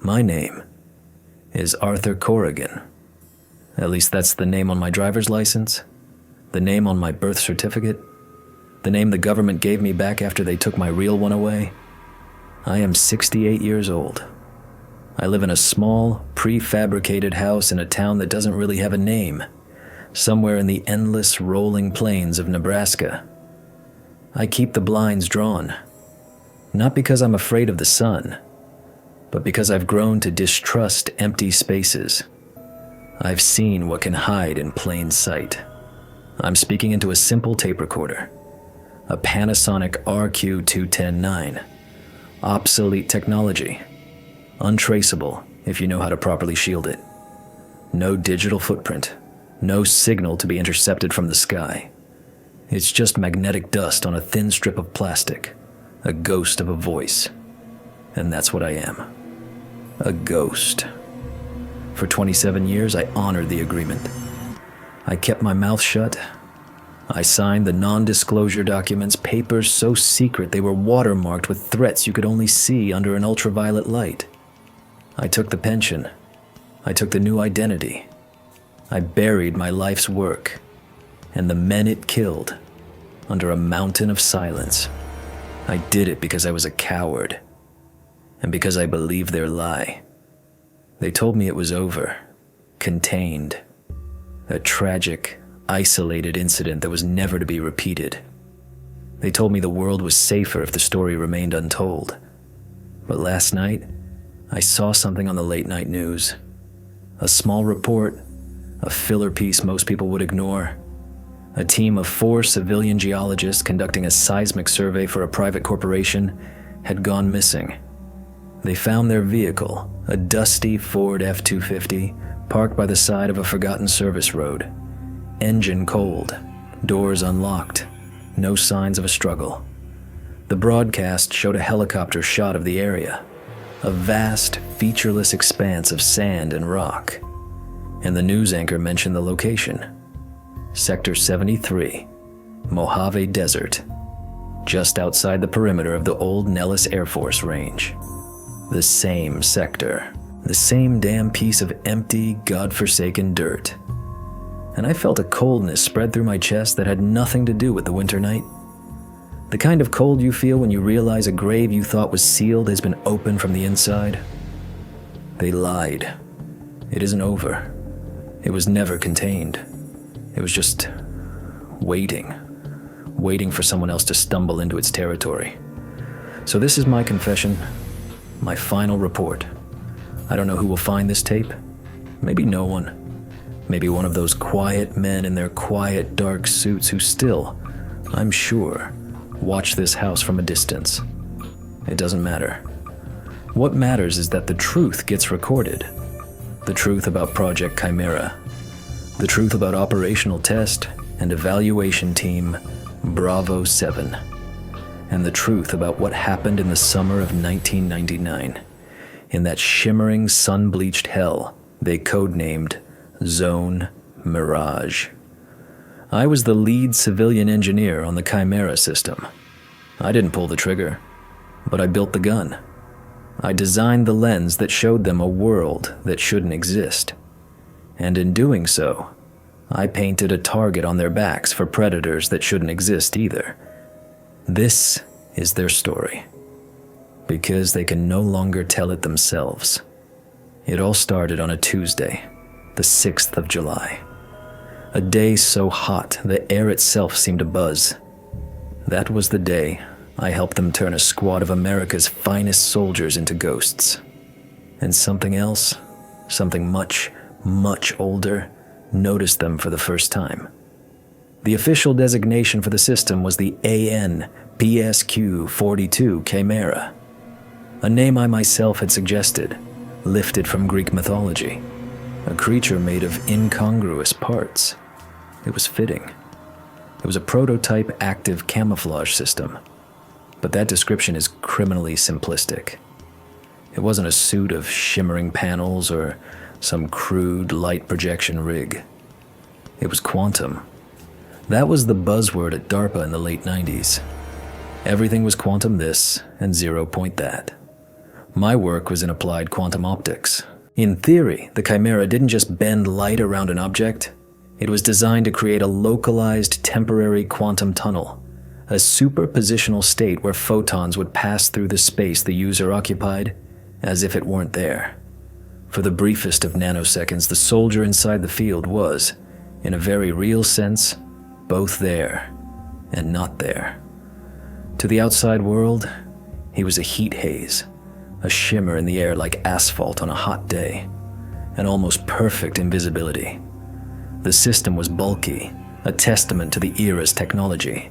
My name is Arthur Corrigan. At least that's the name on my driver's license, the name on my birth certificate, the name the government gave me back after they took my real one away. I am 68 years old. I live in a small, prefabricated house in a town that doesn't really have a name, somewhere in the endless rolling plains of Nebraska. I keep the blinds drawn, not because I'm afraid of the sun, but because I've grown to distrust empty spaces. I've seen what can hide in plain sight. I'm speaking into a simple tape recorder, a Panasonic RQ-210-9, obsolete technology, untraceable if you know how to properly shield it. No digital footprint, no signal to be intercepted from the sky. It's just magnetic dust on a thin strip of plastic, a ghost of a voice. And that's what I am. A ghost. For 27 years, I honored the agreement. I kept my mouth shut. I signed the non-disclosure documents, papers so secret they were watermarked with threats you could only see under an ultraviolet light. I took the pension. I took the new identity. I buried my life's work and the men it killed under a mountain of silence. I did it because I was a coward and because I believed their lie. They told me it was over, contained, a tragic, isolated incident that was never to be repeated. They told me the world was safer if the story remained untold. But last night, I saw something on the late-night news. A small report, a filler piece most people would ignore. A team of 4 civilian geologists conducting a seismic survey for a private corporation had gone missing. They found their vehicle, a dusty Ford F-250, parked by the side of a forgotten service road. Engine cold, doors unlocked, no signs of a struggle. The broadcast showed a helicopter shot of the area, a vast, featureless expanse of sand and rock. And the news anchor mentioned the location, Sector 73, Mojave Desert, just outside the perimeter of the old Nellis Air Force Range. The same sector, the same damn piece of empty, godforsaken dirt. And I felt a coldness spread through my chest that had nothing to do with the winter night. The kind of cold you feel when you realize a grave you thought was sealed has been opened from the inside. They lied. It isn't over. It was never contained. It was just waiting for someone else to stumble into its territory. So this is my confession, my final report. I don't know who will find this tape. Maybe no one. Maybe one of those quiet men in their quiet, dark suits who still, I'm sure, watch this house from a distance. It doesn't matter. What matters is that the truth gets recorded. The truth about Project Chimera. The truth about Operational Test and Evaluation Team Bravo 7. And the truth about what happened in the summer of 1999, in that shimmering sun-bleached hell they codenamed Zone Mirage. I was the lead civilian engineer on the Chimera system. I didn't pull the trigger, but I built the gun. I designed the lens that showed them a world that shouldn't exist. And in doing so, I painted a target on their backs for predators that shouldn't exist either. This is their story, because they can no longer tell it themselves. It all started on a Tuesday, the 6th of July. A day so hot, the air itself seemed to buzz. That was the day I helped them turn a squad of America's finest soldiers into ghosts. And something else, something much, much older, noticed them for the first time. The official designation for the system was the AN-PSQ-42 Chimera, a name I myself had suggested, lifted from Greek mythology, a creature made of incongruous parts. It was fitting. It was a prototype active camouflage system, but that description is criminally simplistic. It wasn't a suit of shimmering panels or some crude light projection rig. It was quantum. That was the buzzword at DARPA in the late 90s. Everything was quantum this and 0 point that. My work was in applied quantum optics. In theory, the Chimera didn't just bend light around an object. It was designed to create a localized temporary quantum tunnel, a superpositional state where photons would pass through the space the user occupied as if it weren't there. For the briefest of nanoseconds, the soldier inside the field was, in a very real sense, both there and not there. To the outside world, he was a heat haze, a shimmer in the air like asphalt on a hot day, an almost perfect invisibility. The system was bulky, a testament to the era's technology.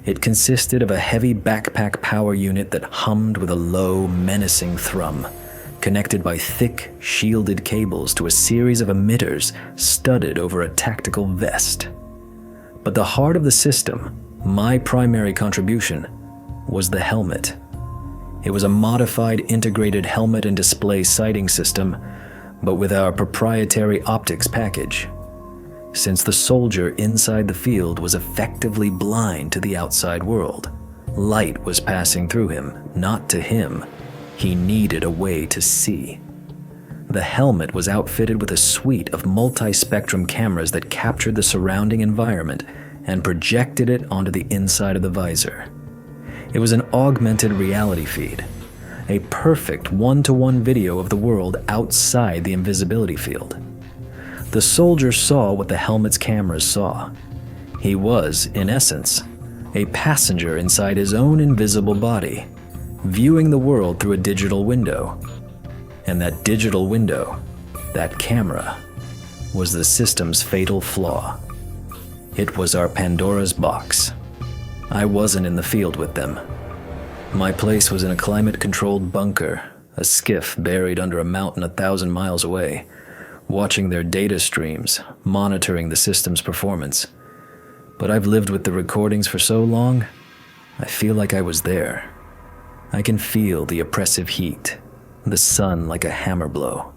It consisted of a heavy backpack power unit that hummed with a low, menacing thrum, connected by thick, shielded cables to a series of emitters studded over a tactical vest. But the heart of the system, my primary contribution, was the helmet. It was a modified integrated helmet and display sighting system, but with our proprietary optics package. Since the soldier inside the field was effectively blind to the outside world, light was passing through him, not to him. He needed a way to see. The helmet was outfitted with a suite of multi-spectrum cameras that captured the surrounding environment and projected it onto the inside of the visor. It was an augmented reality feed, a perfect one-to-one video of the world outside the invisibility field. The soldier saw what the helmet's cameras saw. He was, in essence, a passenger inside his own invisible body, viewing the world through a digital window. And that digital window, that camera, was the system's fatal flaw. It was our Pandora's box. I wasn't in the field with them. My place was in a climate-controlled bunker, a skiff buried under a mountain 1,000 miles away, watching their data streams, monitoring the system's performance. But I've lived with the recordings for so long, I feel like I was there. I can feel the oppressive heat, the sun like a hammer blow.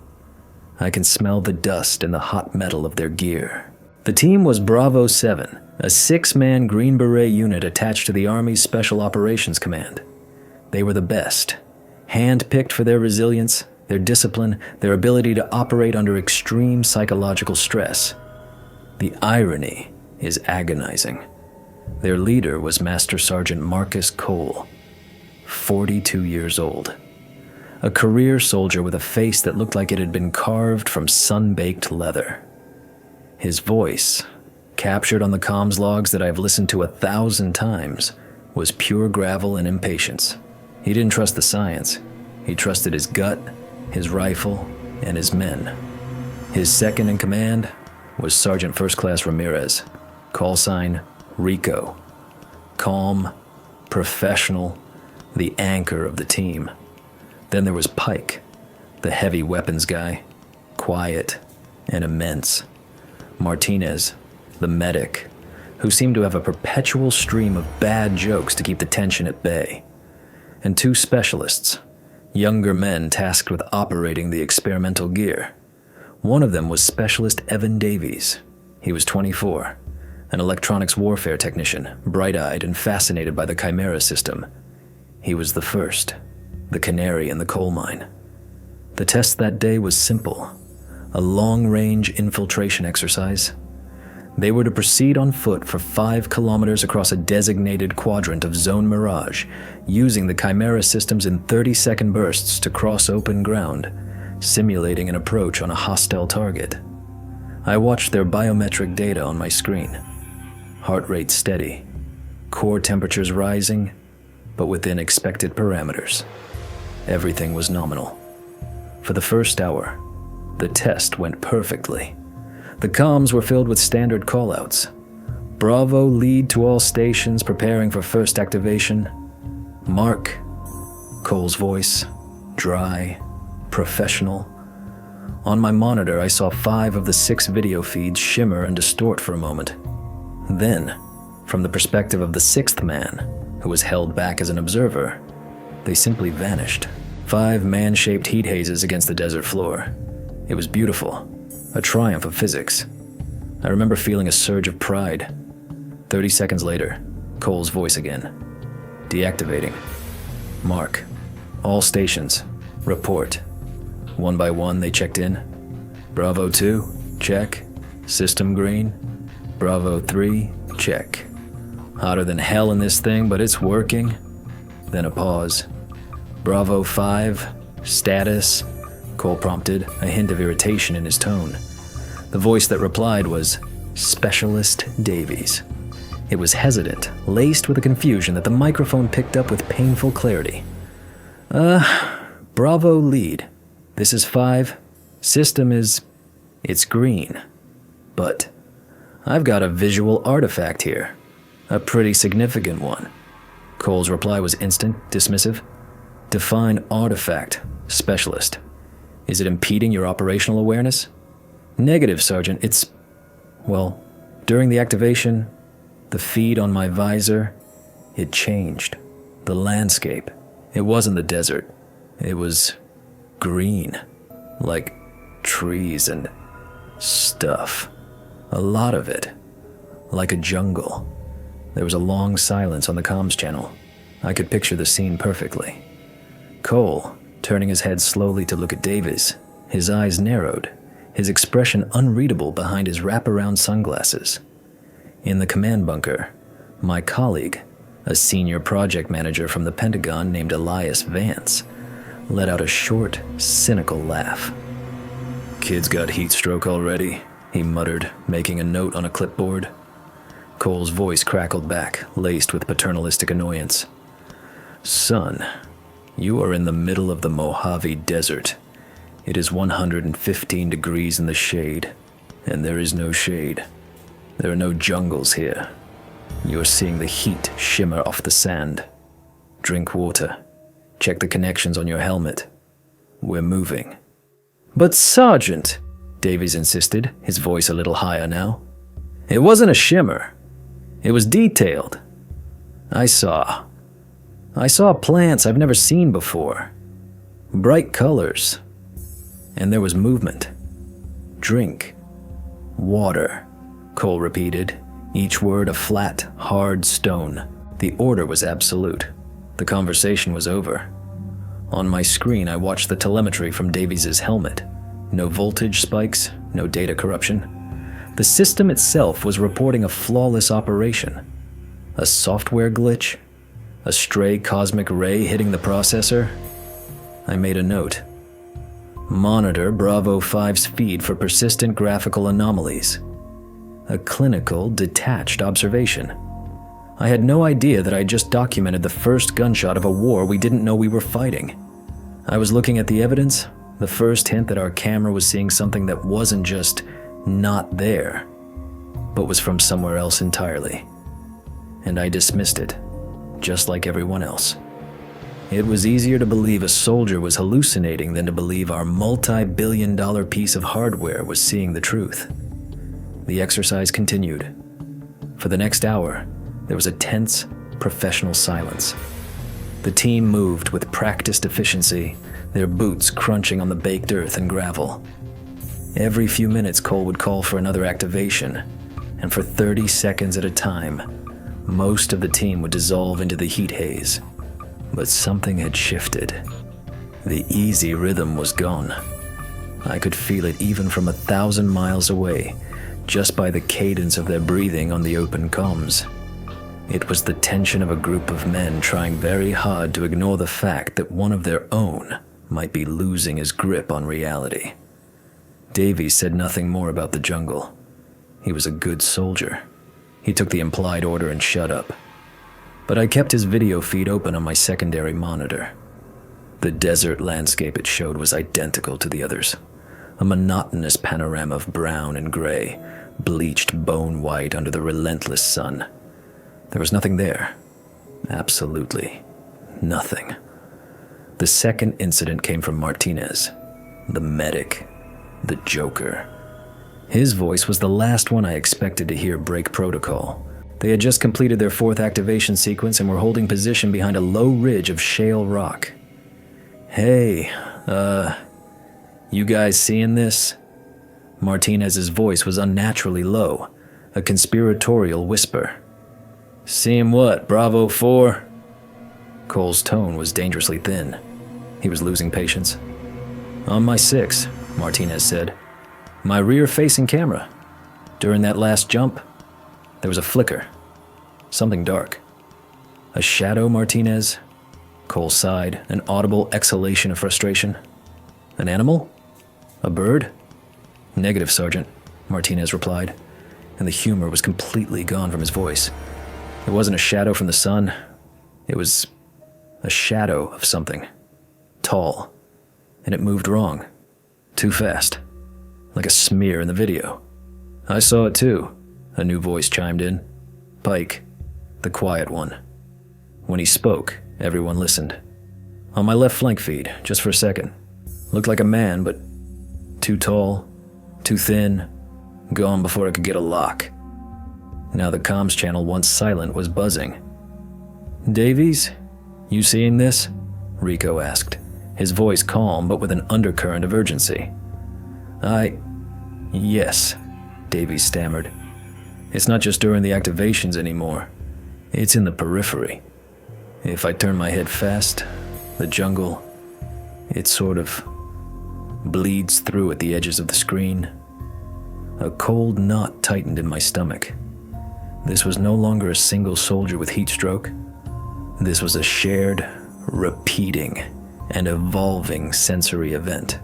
I can smell the dust and the hot metal of their gear. The team was Bravo 7, a 6-man Green Beret unit attached to the Army's Special Operations Command. They were the best, hand-picked for their resilience, their discipline, their ability to operate under extreme psychological stress. The irony is agonizing. Their leader was Master Sergeant Marcus Cole, 42 years old. A career soldier with a face that looked like it had been carved from sun-baked leather. His voice, captured on the comms logs that I've listened to 1,000 times, was pure gravel and impatience. He didn't trust the science. He trusted his gut, his rifle, and his men. His second in command was Sergeant First Class Ramirez, call sign Rico. Calm, professional, the anchor of the team. Then there was Pike, the heavy weapons guy, quiet and immense. Martinez, the medic, who seemed to have a perpetual stream of bad jokes to keep the tension at bay. And 2 specialists, younger men tasked with operating the experimental gear. One of them was Specialist Evan Davies. He was 24, an electronics warfare technician, bright-eyed and fascinated by the Chimera system. He was the first, the canary in the coal mine. The test that day was simple, a long-range infiltration exercise. They were to proceed on foot for 5 kilometers across a designated quadrant of Zone Mirage, using the Chimera systems in 30-second bursts to cross open ground, simulating an approach on a hostile target. I watched their biometric data on my screen. Heart rate steady, core temperatures rising, but within expected parameters. Everything was nominal. For the first hour, the test went perfectly. The comms were filled with standard callouts. Bravo lead to all stations preparing for first activation. Mark, Cole's voice, dry, professional. On my monitor, I saw 5 of the 6 video feeds shimmer and distort for a moment. Then, from the perspective of the 6th man, who was held back as an observer, they simply vanished. 5 man-shaped heat hazes against the desert floor. It was beautiful, a triumph of physics. I remember feeling a surge of pride. 30 seconds later, Cole's voice again. Deactivating. Mark, all stations, Report. One by one, they checked in. Bravo 2, check. System green. Bravo 3, check. Hotter than hell in this thing, but it's working. Then a pause. Bravo 5, status. Cole prompted, a hint of irritation in his tone. The voice that replied was Specialist Davies. It was hesitant, laced with a confusion that the microphone picked up with painful clarity. Bravo lead. This is 5. System is... it's green. But I've got a visual artifact here. A pretty significant one. Cole's reply was instant, dismissive. Define artifact, specialist. Is it impeding your operational awareness? Negative, Sergeant. It's... well, during the activation, the feed on my visor, it changed. The landscape. It wasn't the desert. It was green. Like trees and stuff. A lot of it. Like a jungle. There was a long silence on the comms channel. I could picture the scene perfectly. Cole, turning his head slowly to look at Davies, his eyes narrowed, his expression unreadable behind his wraparound sunglasses. In the command bunker, my colleague, a senior project manager from the Pentagon named Elias Vance, let out a short, cynical laugh. Kid's got heat stroke already, he muttered, making a note on a clipboard. Cole's voice crackled back, laced with paternalistic annoyance. Son, you are in the middle of the Mojave Desert. It is 115 degrees in the shade, and there is no shade. There are no jungles here. You are seeing the heat shimmer off the sand. Drink water. Check the connections on your helmet. We're moving. But Sergeant, Davies insisted, his voice a little higher now. It wasn't a shimmer. It was detailed. I saw plants I've never seen before. Bright colors. And there was movement. Drink. Water, Cole repeated, each word a flat, hard stone. The order was absolute. The conversation was over. On my screen, I watched the telemetry from Davies' helmet. No voltage spikes, no data corruption. The system itself was reporting a flawless operation. A software glitch? A stray cosmic ray hitting the processor? I made a note. Monitor Bravo 5's feed for persistent graphical anomalies. A clinical, detached observation. I had no idea that I just documented the first gunshot of a war we didn't know we were fighting. I was looking at the evidence, the first hint that our camera was seeing something that wasn't just not there, but was from somewhere else entirely. And I dismissed it, just like everyone else. It was easier to believe a soldier was hallucinating than to believe our multi-billion-dollar piece of hardware was seeing the truth. The exercise continued. For the next hour, there was a tense, professional silence. The team moved with practiced efficiency, their boots crunching on the baked earth and gravel. Every few minutes, Cole would call for another activation, and for 30 seconds at a time, most of the team would dissolve into the heat haze. But something had shifted. The easy rhythm was gone. I could feel it even from 1,000 miles away, just by the cadence of their breathing on the open comms. It was the tension of a group of men trying very hard to ignore the fact that one of their own might be losing his grip on reality. Davies said nothing more about the jungle. He was a good soldier. He took the implied order and shut up. But I kept his video feed open on my secondary monitor. The desert landscape it showed was identical to the others. A monotonous panorama of brown and gray, bleached bone white under the relentless sun. There was nothing there. Absolutely nothing. The second incident came from Martinez, the medic, the Joker. His voice was the last one I expected to hear break protocol. They had just completed their 4th activation sequence and were holding position behind a low ridge of shale rock. Hey, you guys seeing this? Martinez's voice was unnaturally low, a conspiratorial whisper. Seeing what, Bravo 4? Cole's tone was dangerously thin. He was losing patience. On my 6, Martinez said. My rear-facing camera. During that last jump, there was a flicker. Something dark. A shadow, Martinez? Cole sighed, an audible exhalation of frustration. An animal? A bird? Negative, Sergeant, Martinez replied, and the humor was completely gone from his voice. It wasn't a shadow from the sun. It was a shadow of something. Tall. And it moved wrong. Too fast. Like a smear in the video. I saw it too, a new voice chimed in. Pike, the quiet one. When he spoke, everyone listened. On my left flank feed, just for a second. Looked like a man, but too tall, too thin, gone before I could get a lock. Now the comms channel, once silent, was buzzing. Davies, you seeing this? Rico asked, his voice calm but with an undercurrent of urgency. Yes, Davies stammered. It's not just during the activations anymore. It's in the periphery. If I turn my head fast, the jungle, it sort of bleeds through at the edges of the screen. A cold knot tightened in my stomach. This was no longer a single soldier with heat stroke. This was a shared, repeating, and evolving sensory event.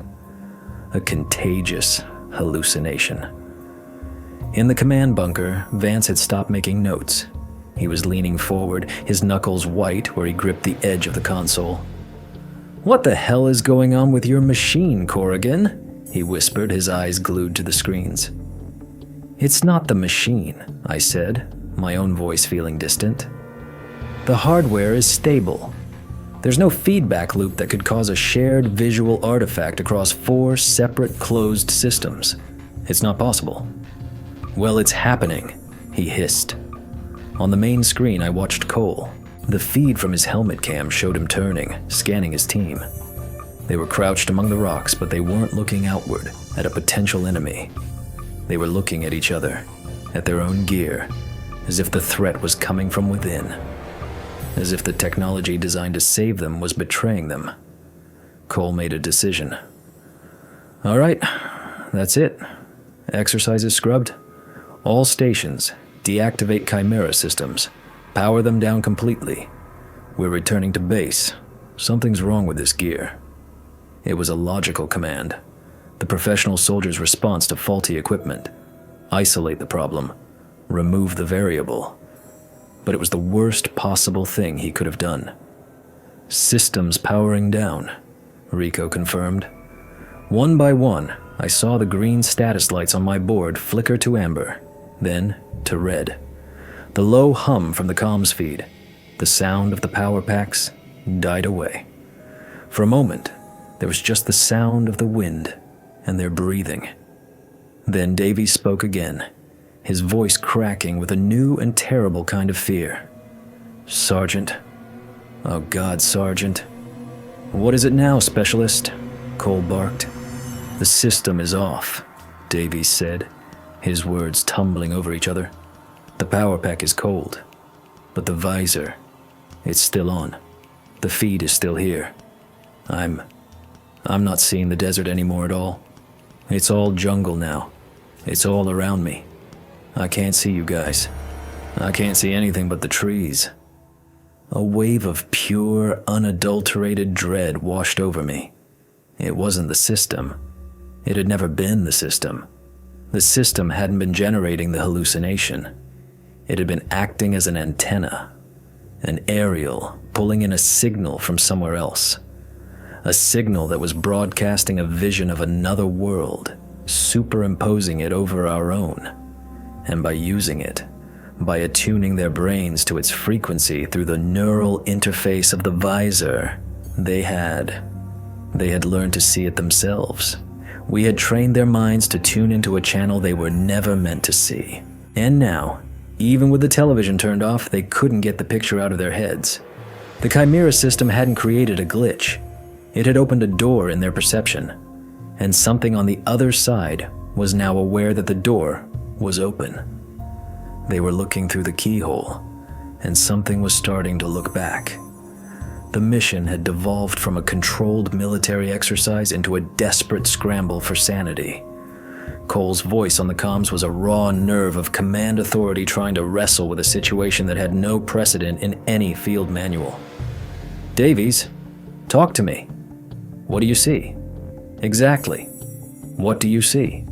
A contagious hallucination. In the command bunker, Vance had stopped making notes. He was leaning forward, his knuckles white where he gripped the edge of the console. What the hell is going on with your machine, Corrigan? He whispered, his eyes glued to the screens. It's not the machine, I said, my own voice feeling distant. The hardware is stable. There's no feedback loop that could cause a shared visual artifact across 4 separate closed systems. It's not possible. Well, it's happening, he hissed. On the main screen, I watched Cole. The feed from his helmet cam showed him turning, scanning his team. They were crouched among the rocks, but they weren't looking outward at a potential enemy. They were looking at each other, at their own gear, as if the threat was coming from within. As if the technology designed to save them was betraying them. Cole made a decision. All right, that's it. Exercises scrubbed. All stations, deactivate Chimera systems. Power them down completely. We're returning to base. Something's wrong with this gear. It was a logical command. The professional soldier's response to faulty equipment. Isolate the problem. Remove the variable. But it was the worst possible thing he could have done. Systems powering down, Rico confirmed. One by one, I saw the green status lights on my board flicker to amber, then to red. The low hum from the comms feed, the sound of the power packs, died away. For a moment, there was just the sound of the wind and their breathing. Then Davies spoke again, his voice cracking with a new and terrible kind of fear. Sergeant. Oh God, Sergeant. What is it now, Specialist? Cole barked. The system is off, Davies said, his words tumbling over each other. The power pack is cold, but the visor, it's still on. The feed is still here. I'm not seeing the desert anymore at all. It's all jungle now. It's all around me. I can't see you guys. I can't see anything but the trees. A wave of pure, unadulterated dread washed over me. It wasn't the system. It had never been the system. The system hadn't been generating the hallucination. It had been acting as an antenna, an aerial pulling in a signal from somewhere else. A signal that was broadcasting a vision of another world, superimposing it over our own. And by using it, by attuning their brains to its frequency through the neural interface of the visor, they had learned to see it themselves. We had trained their minds to tune into a channel they were never meant to see. And now, even with the television turned off, they couldn't get the picture out of their heads. The Chimera system hadn't created a glitch. It had opened a door in their perception, and something on the other side was now aware that the door was open. They were looking through the keyhole, and something was starting to look back. The mission had devolved from a controlled military exercise into a desperate scramble for sanity. Cole's voice on the comms was a raw nerve of command authority trying to wrestle with a situation that had no precedent in any field manual. "Davies, talk to me. What do you see?" "Exactly. What do you see?"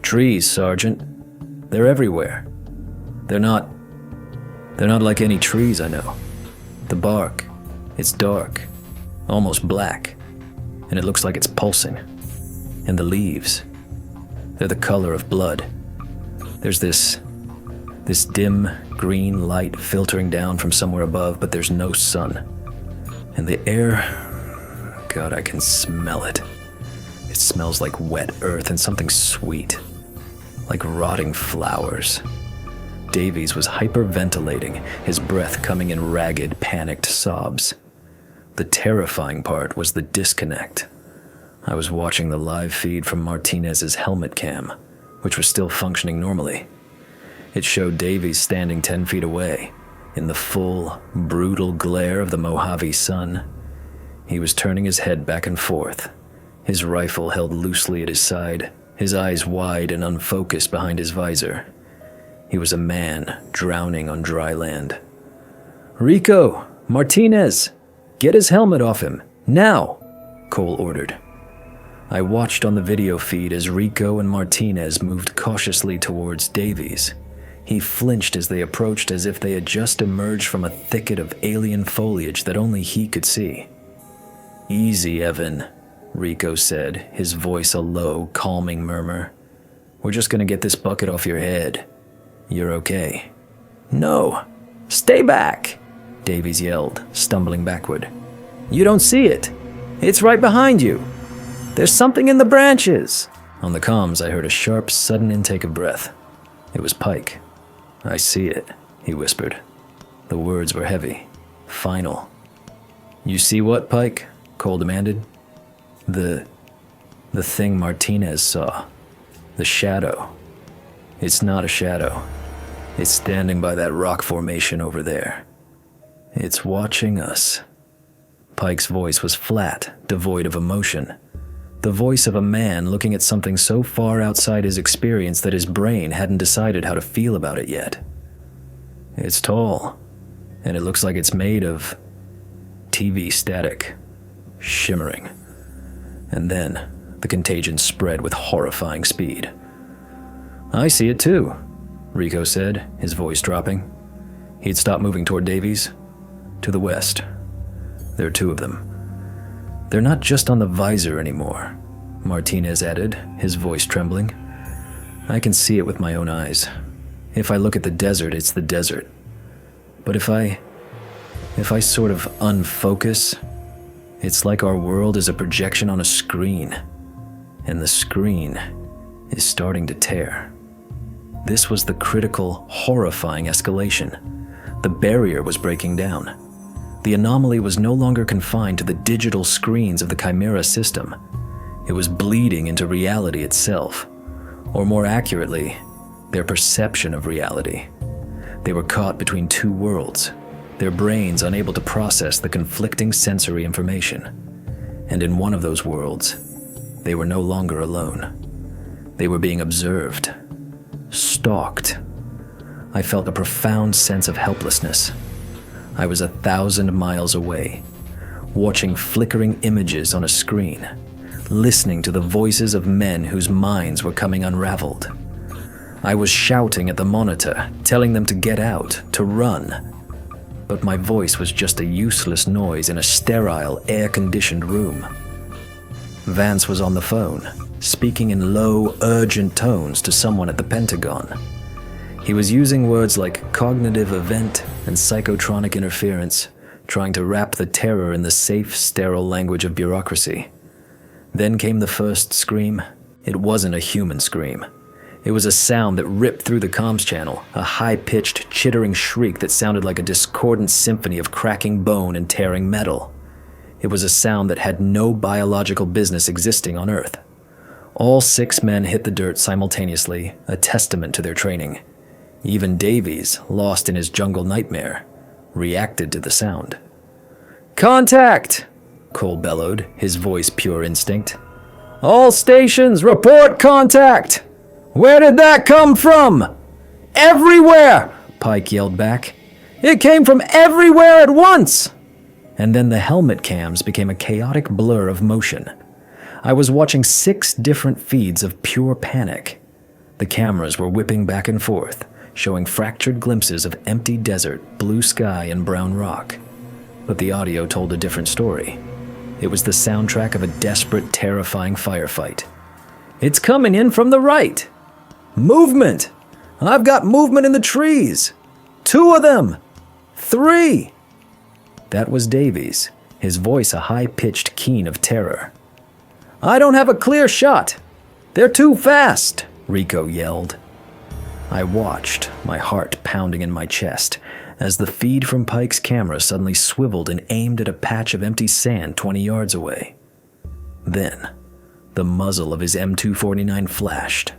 "Trees, Sergeant. They're everywhere. They're not like any trees I know. The bark, it's dark, almost black, and it looks like it's pulsing. And the leaves, they're the color of blood. There's this dim green light filtering down from somewhere above, but there's no sun. And the air, God, I can smell it. It smells like wet earth and something sweet, like rotting flowers." Davies was hyperventilating, his breath coming in ragged, panicked sobs. The terrifying part was the disconnect. I was watching the live feed from Martinez's helmet cam, which was still functioning normally. It showed Davies standing 10 feet away, in the full, brutal glare of the Mojave sun. He was turning his head back and forth, his rifle held loosely at his side, his eyes wide and unfocused behind his visor. He was a man drowning on dry land. "Rico! Martinez! Get his helmet off him! Now!" Cole ordered. I watched on the video feed as Rico and Martinez moved cautiously towards Davies. He flinched as they approached, as if they had just emerged from a thicket of alien foliage that only he could see. "Easy, Evan," Rico said, his voice a low, calming murmur. "We're just gonna get this bucket off your head. You're okay." "No! Stay back!" Davies yelled, stumbling backward. "You don't see it! It's right behind you! There's something in the branches!" On the comms, I heard a sharp, sudden intake of breath. It was Pike. "I see it," he whispered. The words were heavy, final. "You see what, Pike?" Cole demanded. The thing Martinez saw. The shadow. It's not a shadow. It's standing by that rock formation over there. It's watching us." Pike's voice was flat, devoid of emotion. The voice of a man looking at something so far outside his experience that his brain hadn't decided how to feel about it yet. "It's tall, and it looks like it's made of TV static, shimmering." And then the contagion spread with horrifying speed. "I see it too," Rico said, his voice dropping. He'd stopped moving toward Davies. "To the west. There are two of them. They're not just on the visor anymore," Martinez added, his voice trembling. "I can see it with my own eyes. If I look at the desert, it's the desert. But if I sort of unfocus, it's like our world is a projection on a screen, and the screen is starting to tear." This was the critical, horrifying escalation. The barrier was breaking down. The anomaly was no longer confined to the digital screens of the Chimera system. It was bleeding into reality itself, or more accurately, their perception of reality. They were caught between two worlds, their brains unable to process the conflicting sensory information. And in one of those worlds, they were no longer alone. They were being observed, stalked. I felt a profound sense of helplessness. I was 1,000 miles away, watching flickering images on a screen, listening to the voices of men whose minds were coming unraveled. I was shouting at the monitor, telling them to get out, to run. But my voice was just a useless noise in a sterile, air-conditioned room. Vance was on the phone, speaking in low, urgent tones to someone at the Pentagon. He was using words like cognitive event and psychotronic interference, trying to wrap the terror in the safe, sterile language of bureaucracy. Then came the first scream. It wasn't a human scream. It was a sound that ripped through the comms channel, a high-pitched, chittering shriek that sounded like a discordant symphony of cracking bone and tearing metal. It was a sound that had no biological business existing on Earth. All 6 men hit the dirt simultaneously, a testament to their training. Even Davies, lost in his jungle nightmare, reacted to the sound. Contact! Cole bellowed, his voice pure instinct. All stations, report contact! Where did that come from? Everywhere! Pike yelled back. It came from everywhere at once! And then the helmet cams became a chaotic blur of motion. I was watching 6 different feeds of pure panic. The cameras were whipping back and forth, showing fractured glimpses of empty desert, blue sky, and brown rock. But the audio told a different story. It was the soundtrack of a desperate, terrifying firefight. It's coming in from the right. Movement! I've got movement in the trees. 2 of them. 3. That was Davies, his voice a high-pitched keen of terror. I don't have a clear shot. They're too fast, Rico yelled. I watched, my heart pounding in my chest, as the feed from Pike's camera suddenly swiveled and aimed at a patch of empty sand 20 yards away. Then, the muzzle of his M249 flashed.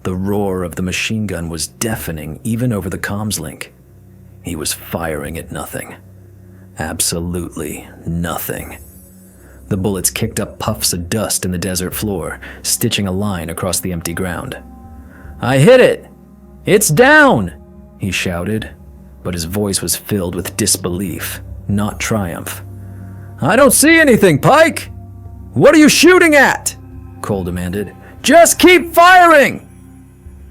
The roar of the machine gun was deafening even over the comms link. He was firing at nothing. Absolutely nothing. The bullets kicked up puffs of dust in the desert floor, stitching a line across the empty ground. I hit it! It's down! He shouted, but his voice was filled with disbelief, not triumph. I don't see anything, Pike! What are you shooting at? Cole demanded. Just keep firing!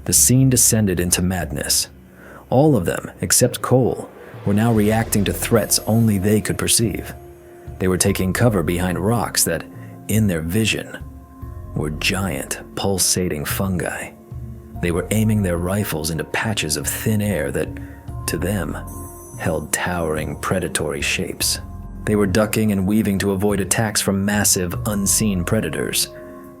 The scene descended into madness. All of them, except Cole, were now reacting to threats only they could perceive. They were taking cover behind rocks that, in their vision, were giant, pulsating fungi. They were aiming their rifles into patches of thin air that, to them, held towering, predatory shapes. They were ducking and weaving to avoid attacks from massive, unseen predators.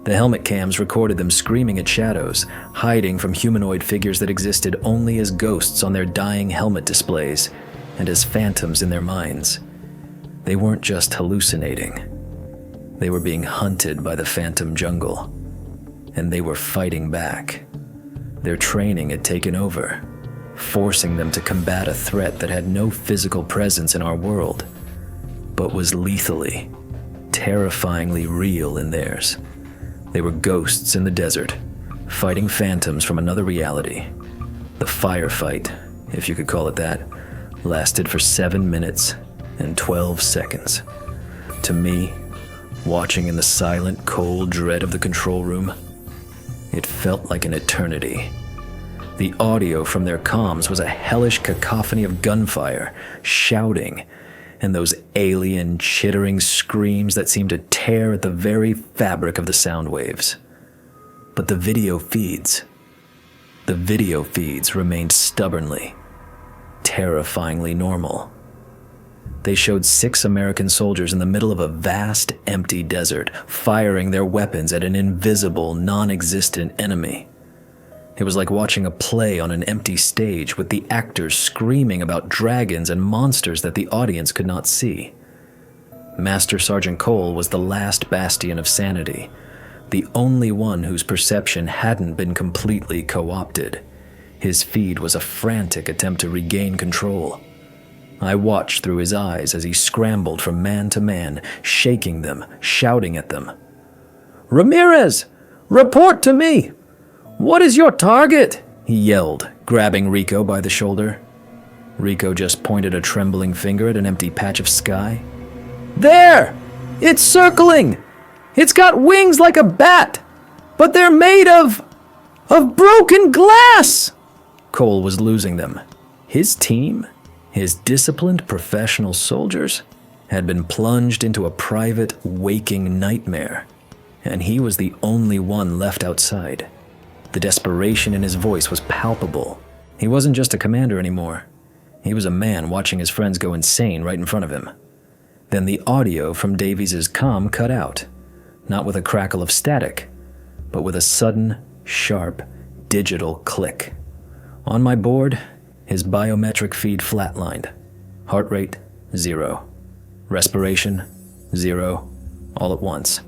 The helmet cams recorded them screaming at shadows, hiding from humanoid figures that existed only as ghosts on their dying helmet displays and as phantoms in their minds. They weren't just hallucinating. They were being hunted by the phantom jungle, and they were fighting back. Their training had taken over, forcing them to combat a threat that had no physical presence in our world, but was lethally, terrifyingly real in theirs. They were ghosts in the desert, fighting phantoms from another reality. The firefight, if you could call it that, lasted for 7 minutes and 12 seconds. To me, watching in the silent, cold dread of the control room, it felt like an eternity. The audio from their comms was a hellish cacophony of gunfire, shouting, and those alien, chittering screams that seemed to tear at the very fabric of the sound waves. But the video feeds remained stubbornly, terrifyingly normal. They showed 6 American soldiers in the middle of a vast, empty desert, firing their weapons at an invisible, non-existent enemy. It was like watching a play on an empty stage with the actors screaming about dragons and monsters that the audience could not see. Master Sergeant Cole was the last bastion of sanity, the only one whose perception hadn't been completely co-opted. His feed was a frantic attempt to regain control. I watched through his eyes as he scrambled from man to man, shaking them, shouting at them. Ramirez, report to me! What is your target? He yelled, grabbing Rico by the shoulder. Rico just pointed a trembling finger at an empty patch of sky. There! It's circling! It's got wings like a bat, but they're made of broken glass! Cole was losing them. His team, his disciplined professional soldiers, had been plunged into a private, waking nightmare, and he was the only one left outside. The desperation in his voice was palpable. He wasn't just a commander anymore. He was a man watching his friends go insane right in front of him. Then the audio from Davies' comm cut out, not with a crackle of static, but with a sudden, sharp, digital click. On my board, his biometric feed flatlined. Heart rate, 0. Respiration, 0. All at once.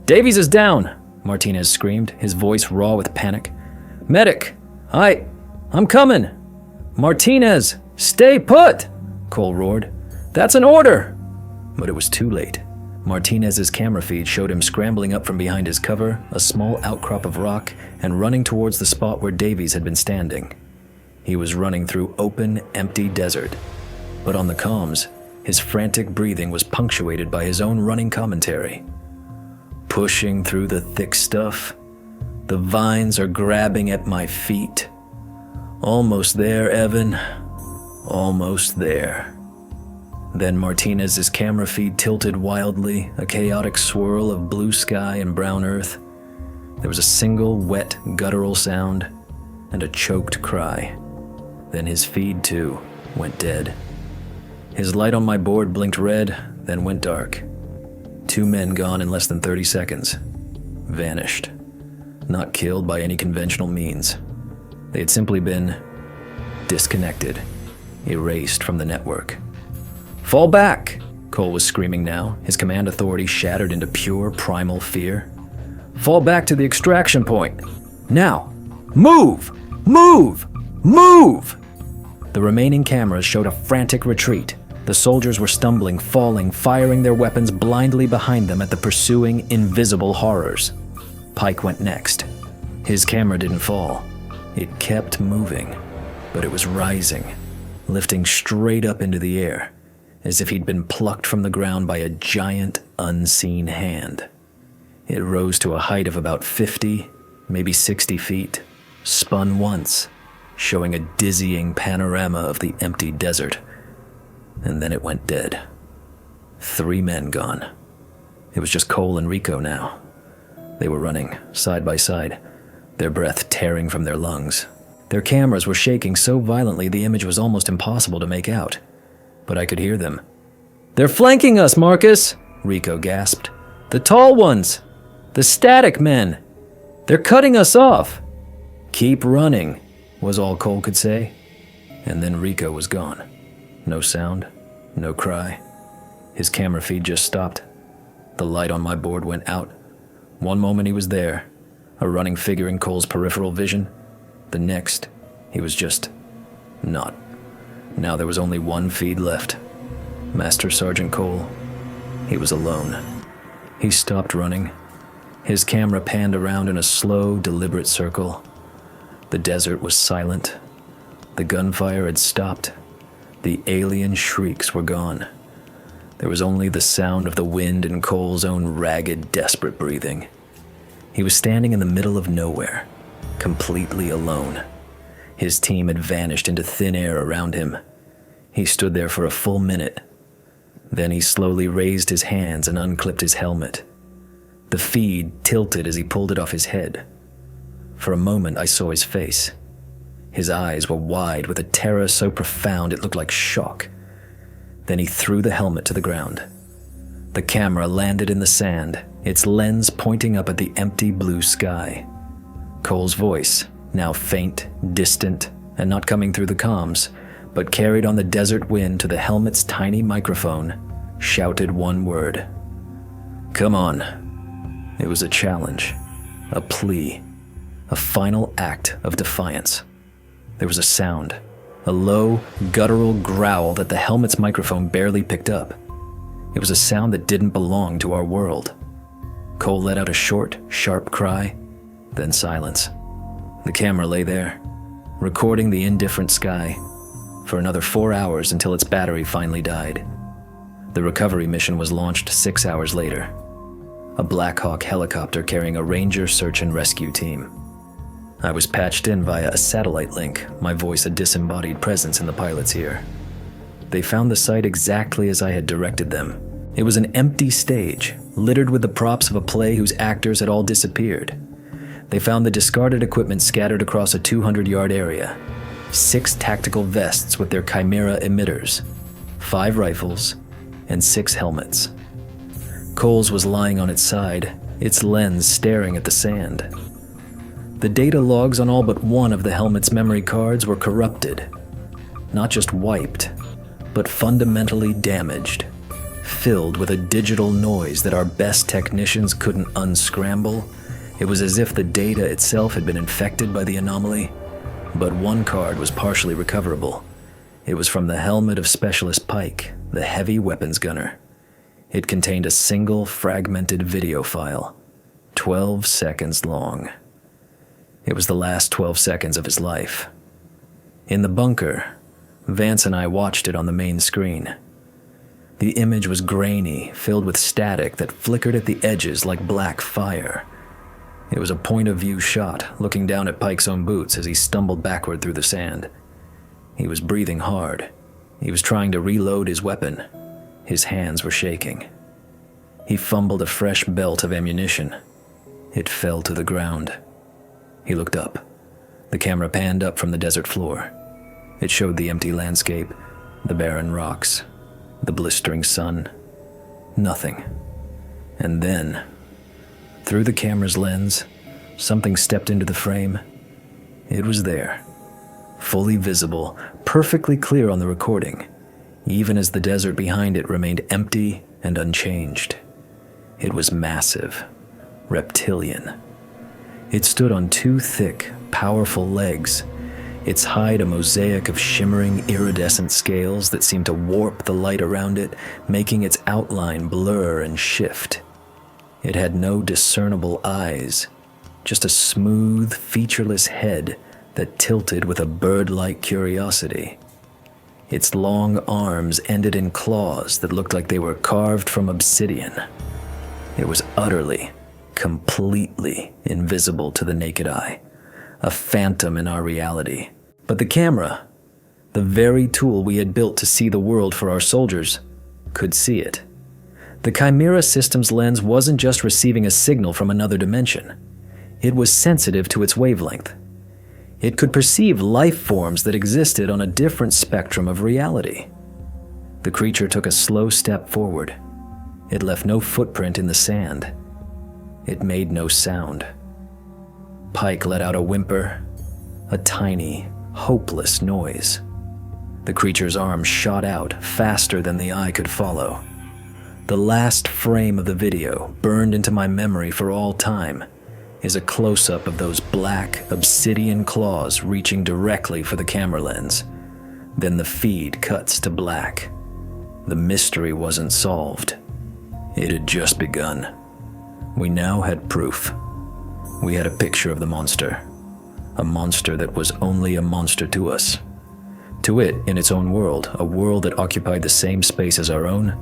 Davies is down! Martinez screamed, his voice raw with panic. Medic! I'm coming! Martinez! Stay put! Cole roared. That's an order! But it was too late. Martinez's camera feed showed him scrambling up from behind his cover, a small outcrop of rock, and running towards the spot where Davies had been standing. He was running through open, empty desert. But on the comms, his frantic breathing was punctuated by his own running commentary. Pushing through the thick stuff. The vines are grabbing at my feet. Almost there, Evan. Almost there. Then Martinez's camera feed tilted wildly, a chaotic swirl of blue sky and brown earth. There was a single wet, guttural sound, and a choked cry. Then his feed, too, went dead. His light on my board blinked red, then went dark. 2 men gone in less than 30 seconds. Vanished. Not killed by any conventional means. They had simply been disconnected, erased from the network. "Fall back!" Cole was screaming now, his command authority shattered into pure primal fear. "Fall back to the extraction point! Now! Move! Move! Move!" The remaining cameras showed a frantic retreat. The soldiers were stumbling, falling, firing their weapons blindly behind them at the pursuing, invisible horrors. Pike went next. His camera didn't fall. It kept moving, but it was rising, lifting straight up into the air, as if he'd been plucked from the ground by a giant, unseen hand. It rose to a height of about 50, maybe 60 feet, spun once, showing a dizzying panorama of the empty desert. And then it went dead. 3 men gone. It was just Cole and Rico now. They were running, side by side, their breath tearing from their lungs. Their cameras were shaking so violently the image was almost impossible to make out. But I could hear them. "They're flanking us, Marcus!" Rico gasped. "The tall ones! The static men! They're cutting us off!" "Keep running," was all Cole could say. And then Rico was gone. No sound, no cry. His camera feed just stopped. The light on my board went out. One moment he was there, a running figure in Cole's peripheral vision. The next, he was just not. Now there was only one feed left. Master Sergeant Cole. He was alone. He stopped running. His camera panned around in a slow, deliberate circle. The desert was silent. The gunfire had stopped. The alien shrieks were gone. There was only the sound of the wind and Cole's own ragged, desperate breathing. He was standing in the middle of nowhere, completely alone. His team had vanished into thin air around him. He stood there for a full minute. Then he slowly raised his hands and unclipped his helmet. The feed tilted as he pulled it off his head. For a moment, I saw his face. His eyes were wide with a terror so profound it looked like shock. Then he threw the helmet to the ground. The camera landed in the sand, its lens pointing up at the empty blue sky. Cole's voice, now faint, distant, and not coming through the comms, but carried on the desert wind to the helmet's tiny microphone, shouted one word. "Come on." It was a challenge, a plea, a final act of defiance. There was a sound, a low, guttural growl that the helmet's microphone barely picked up. It was a sound that didn't belong to our world. Cole let out a short, sharp cry, then silence. The camera lay there, recording the indifferent sky, for another 4 hours until its battery finally died. The recovery mission was launched 6 hours later. A Black Hawk helicopter carrying a Ranger search and rescue team. I was patched in via a satellite link, my voice a disembodied presence in the pilot's ear. They found the site exactly as I had directed them. It was an empty stage, littered with the props of a play whose actors had all disappeared. They found the discarded equipment scattered across a 200-yard area. 6 tactical vests with their Chimera emitters, 5 rifles, and 6 helmets. Cole's was lying on its side, its lens staring at the sand. The data logs on all but one of the helmet's memory cards were corrupted. Not just wiped, but fundamentally damaged, filled with a digital noise that our best technicians couldn't unscramble. It was as if the data itself had been infected by the anomaly. But one card was partially recoverable. It was from the helmet of Specialist Pike, the heavy weapons gunner. It contained a single fragmented video file, 12 seconds long. It was the last 12 seconds of his life. In the bunker, Vance and I watched it on the main screen. The image was grainy, filled with static that flickered at the edges like black fire. It was a point-of-view shot, looking down at Pike's own boots as he stumbled backward through the sand. He was breathing hard. He was trying to reload his weapon. His hands were shaking. He fumbled a fresh belt of ammunition. It fell to the ground. He looked up. The camera panned up from the desert floor. It showed the empty landscape, the barren rocks, the blistering sun. Nothing. And then, through the camera's lens, something stepped into the frame. It was there, fully visible, perfectly clear on the recording, even as the desert behind it remained empty and unchanged. It was massive, reptilian. It stood on two thick, powerful legs, its hide a mosaic of shimmering, iridescent scales that seemed to warp the light around it, making its outline blur and shift. It had no discernible eyes, just a smooth, featureless head that tilted with a bird-like curiosity. Its long arms ended in claws that looked like they were carved from obsidian. It was utterly, completely invisible to the naked eye, a phantom in our reality. But the camera, the very tool we had built to see the world for our soldiers, could see it. The Chimera system's lens wasn't just receiving a signal from another dimension. It was sensitive to its wavelength. It could perceive life forms that existed on a different spectrum of reality. The creature took a slow step forward. It left no footprint in the sand. It made no sound. Pike let out a whimper, a tiny, hopeless noise. The creature's arm shot out faster than the eye could follow. The last frame of the video, burned into my memory for all time, is a close-up of those black, obsidian claws reaching directly for the camera lens. Then the feed cuts to black. The mystery wasn't solved. It had just begun. We now had proof. We had a picture of the monster. A monster that was only a monster to us. To it, in its own world, a world that occupied the same space as our own,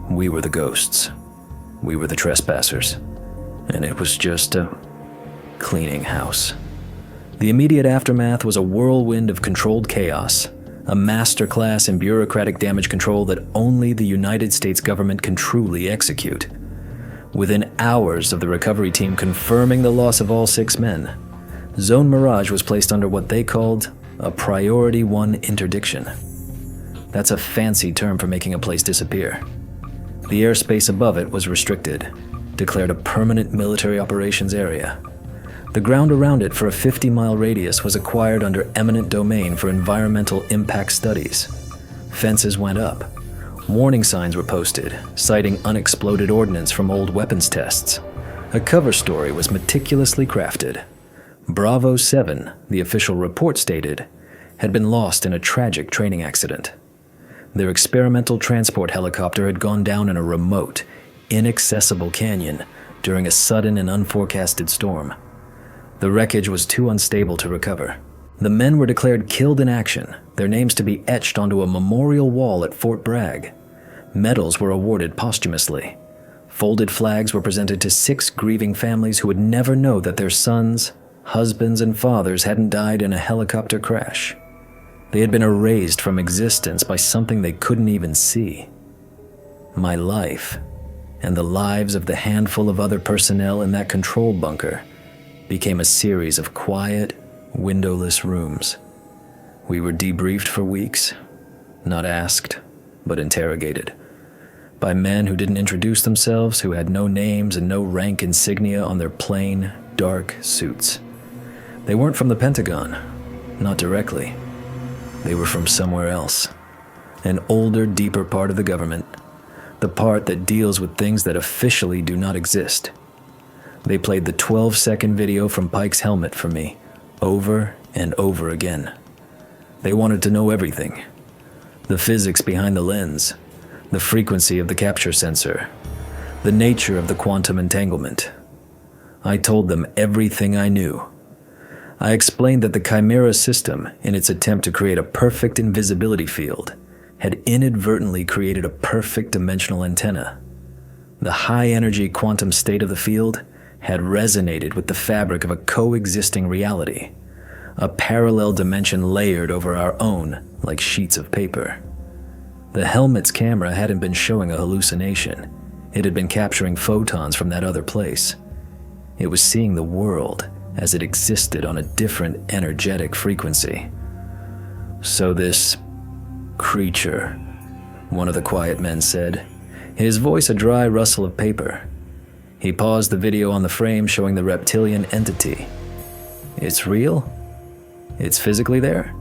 we were the ghosts. We were the trespassers. And it was just a cleaning house. The immediate aftermath was a whirlwind of controlled chaos, a masterclass in bureaucratic damage control that only the United States government can truly execute. Within hours of the recovery team confirming the loss of all 6 men, Zone Mirage was placed under what they called a Priority 1 interdiction. That's a fancy term for making a place disappear. The airspace above it was restricted, declared a permanent military operations area. The ground around it for a 50-mile radius was acquired under eminent domain for environmental impact studies. Fences went up. Warning signs were posted, citing unexploded ordnance from old weapons tests. A cover story was meticulously crafted. Bravo 7, the official report stated, had been lost in a tragic training accident. Their experimental transport helicopter had gone down in a remote, inaccessible canyon during a sudden and unforecasted storm. The wreckage was too unstable to recover. The men were declared killed in action, their names to be etched onto a memorial wall at Fort Bragg. Medals were awarded posthumously. Folded flags were presented to 6 grieving families who would never know that their sons, husbands, and fathers hadn't died in a helicopter crash. They had been erased from existence by something they couldn't even see. My life, and the lives of the handful of other personnel in that control bunker, became a series of quiet, windowless rooms. We were debriefed for weeks, not asked, but interrogated, by men who didn't introduce themselves, who had no names and no rank insignia on their plain, dark suits. They weren't from the Pentagon, not directly. They were from somewhere else, an older, deeper part of the government, the part that deals with things that officially do not exist. They played the 12-second video from Pike's helmet for me, over and over again. They wanted to know everything. The physics behind the lens, the frequency of the capture sensor, the nature of the quantum entanglement. I told them everything I knew. I explained that the Chimera system, in its attempt to create a perfect invisibility field, had inadvertently created a perfect dimensional antenna. The high-energy quantum state of the field had resonated with the fabric of a coexisting reality, a parallel dimension layered over our own like sheets of paper. The helmet's camera hadn't been showing a hallucination. It had been capturing photons from that other place. It was seeing the world as it existed on a different energetic frequency. So this creature, one of the quiet men said, his voice a dry rustle of paper. He paused the video on the frame showing the reptilian entity. It's real? It's physically there?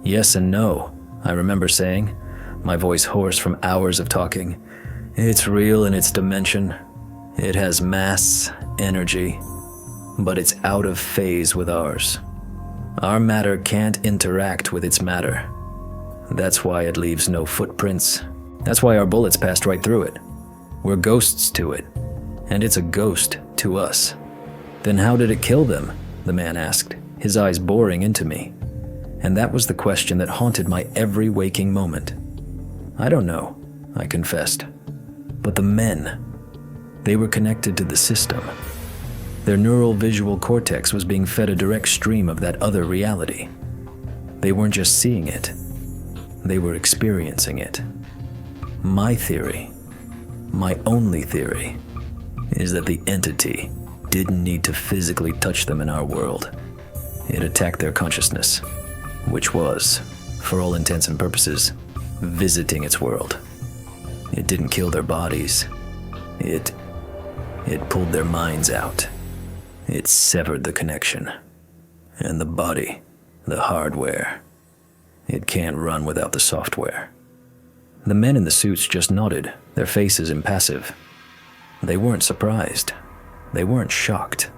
Yes and no, I remember saying, my voice hoarse from hours of talking. It's real in its dimension. It has mass, energy, but it's out of phase with ours. Our matter can't interact with its matter. That's why it leaves no footprints. That's why our bullets passed right through it. We're ghosts to it, and it's a ghost to us. Then how did it kill them? The man asked, his eyes boring into me. And that was the question that haunted my every waking moment. I don't know, I confessed. But the men, they were connected to the system. Their neural visual cortex was being fed a direct stream of that other reality. They weren't just seeing it, they were experiencing it. My theory, my only theory, is that the entity didn't need to physically touch them in our world. It attacked their consciousness, which was, for all intents and purposes, visiting its world. It didn't kill their bodies. It pulled their minds out. It severed the connection. And the body, the hardware, it can't run without the software. The men in the suits just nodded, their faces impassive. They weren't surprised. They weren't shocked.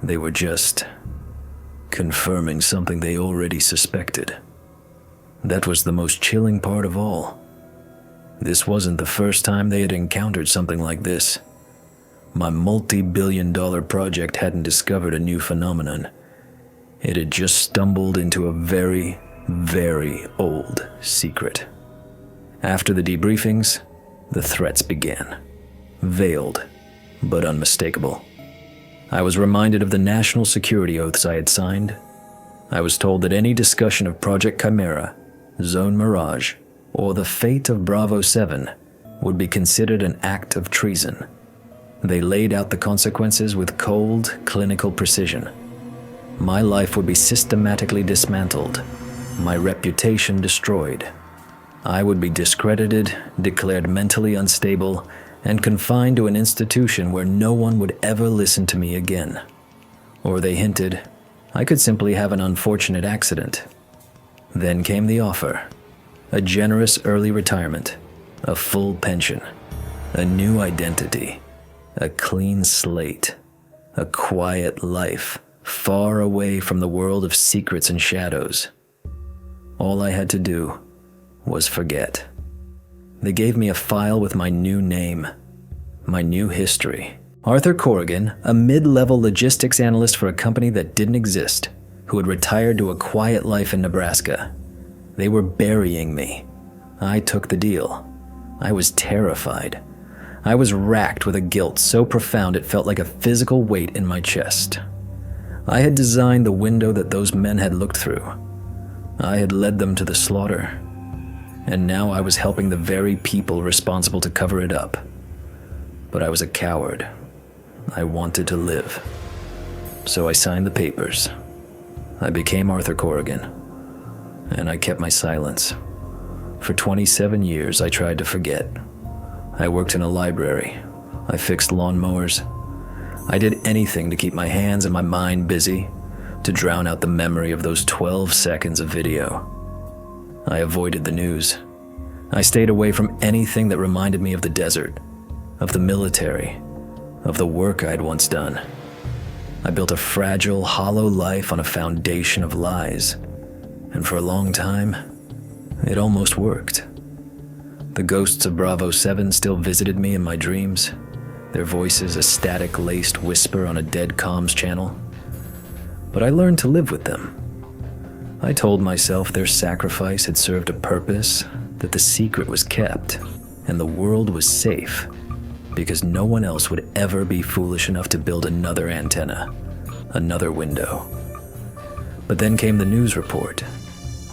They were just confirming something they already suspected. That was the most chilling part of all. This wasn't the first time they had encountered something like this. My multi-billion-dollar project hadn't discovered a new phenomenon. It had just stumbled into a very, very old secret. After the debriefings, the threats began. Veiled, but unmistakable. I was reminded of the national security oaths I had signed. I was told that any discussion of Project Chimera, Zone Mirage, or the fate of Bravo 7 would be considered an act of treason. They laid out the consequences with cold, clinical precision. My life would be systematically dismantled, my reputation destroyed. I would be discredited, declared mentally unstable, and confined to an institution where no one would ever listen to me again. Or they hinted, I could simply have an unfortunate accident. Then came the offer. A generous early retirement, a full pension, a new identity, a clean slate, a quiet life, far away from the world of secrets and shadows. All I had to do was forget. They gave me a file with my new name, my new history. Arthur Corrigan, a mid-level logistics analyst for a company that didn't exist, who had retired to a quiet life in Nebraska. They were burying me. I took the deal. I was terrified. I was racked with a guilt so profound it felt like a physical weight in my chest. I had designed the window that those men had looked through. I had led them to the slaughter. And now I was helping the very people responsible to cover it up. But I was a coward. I wanted to live. So I signed the papers. I became Arthur Corrigan. And I kept my silence. For 27 years, I tried to forget. I worked in a library. I fixed lawnmowers. I did anything to keep my hands and my mind busy, to drown out the memory of those 12 seconds of video. I avoided the news. I stayed away from anything that reminded me of the desert, of the military, of the work I'd once done. I built a fragile, hollow life on a foundation of lies. And for a long time, it almost worked. The ghosts of Bravo 7 still visited me in my dreams, their voices a static-laced whisper on a dead comms channel. But I learned to live with them. I told myself their sacrifice had served a purpose, that the secret was kept, and the world was safe, because no one else would ever be foolish enough to build another antenna, another window. But then came the news report,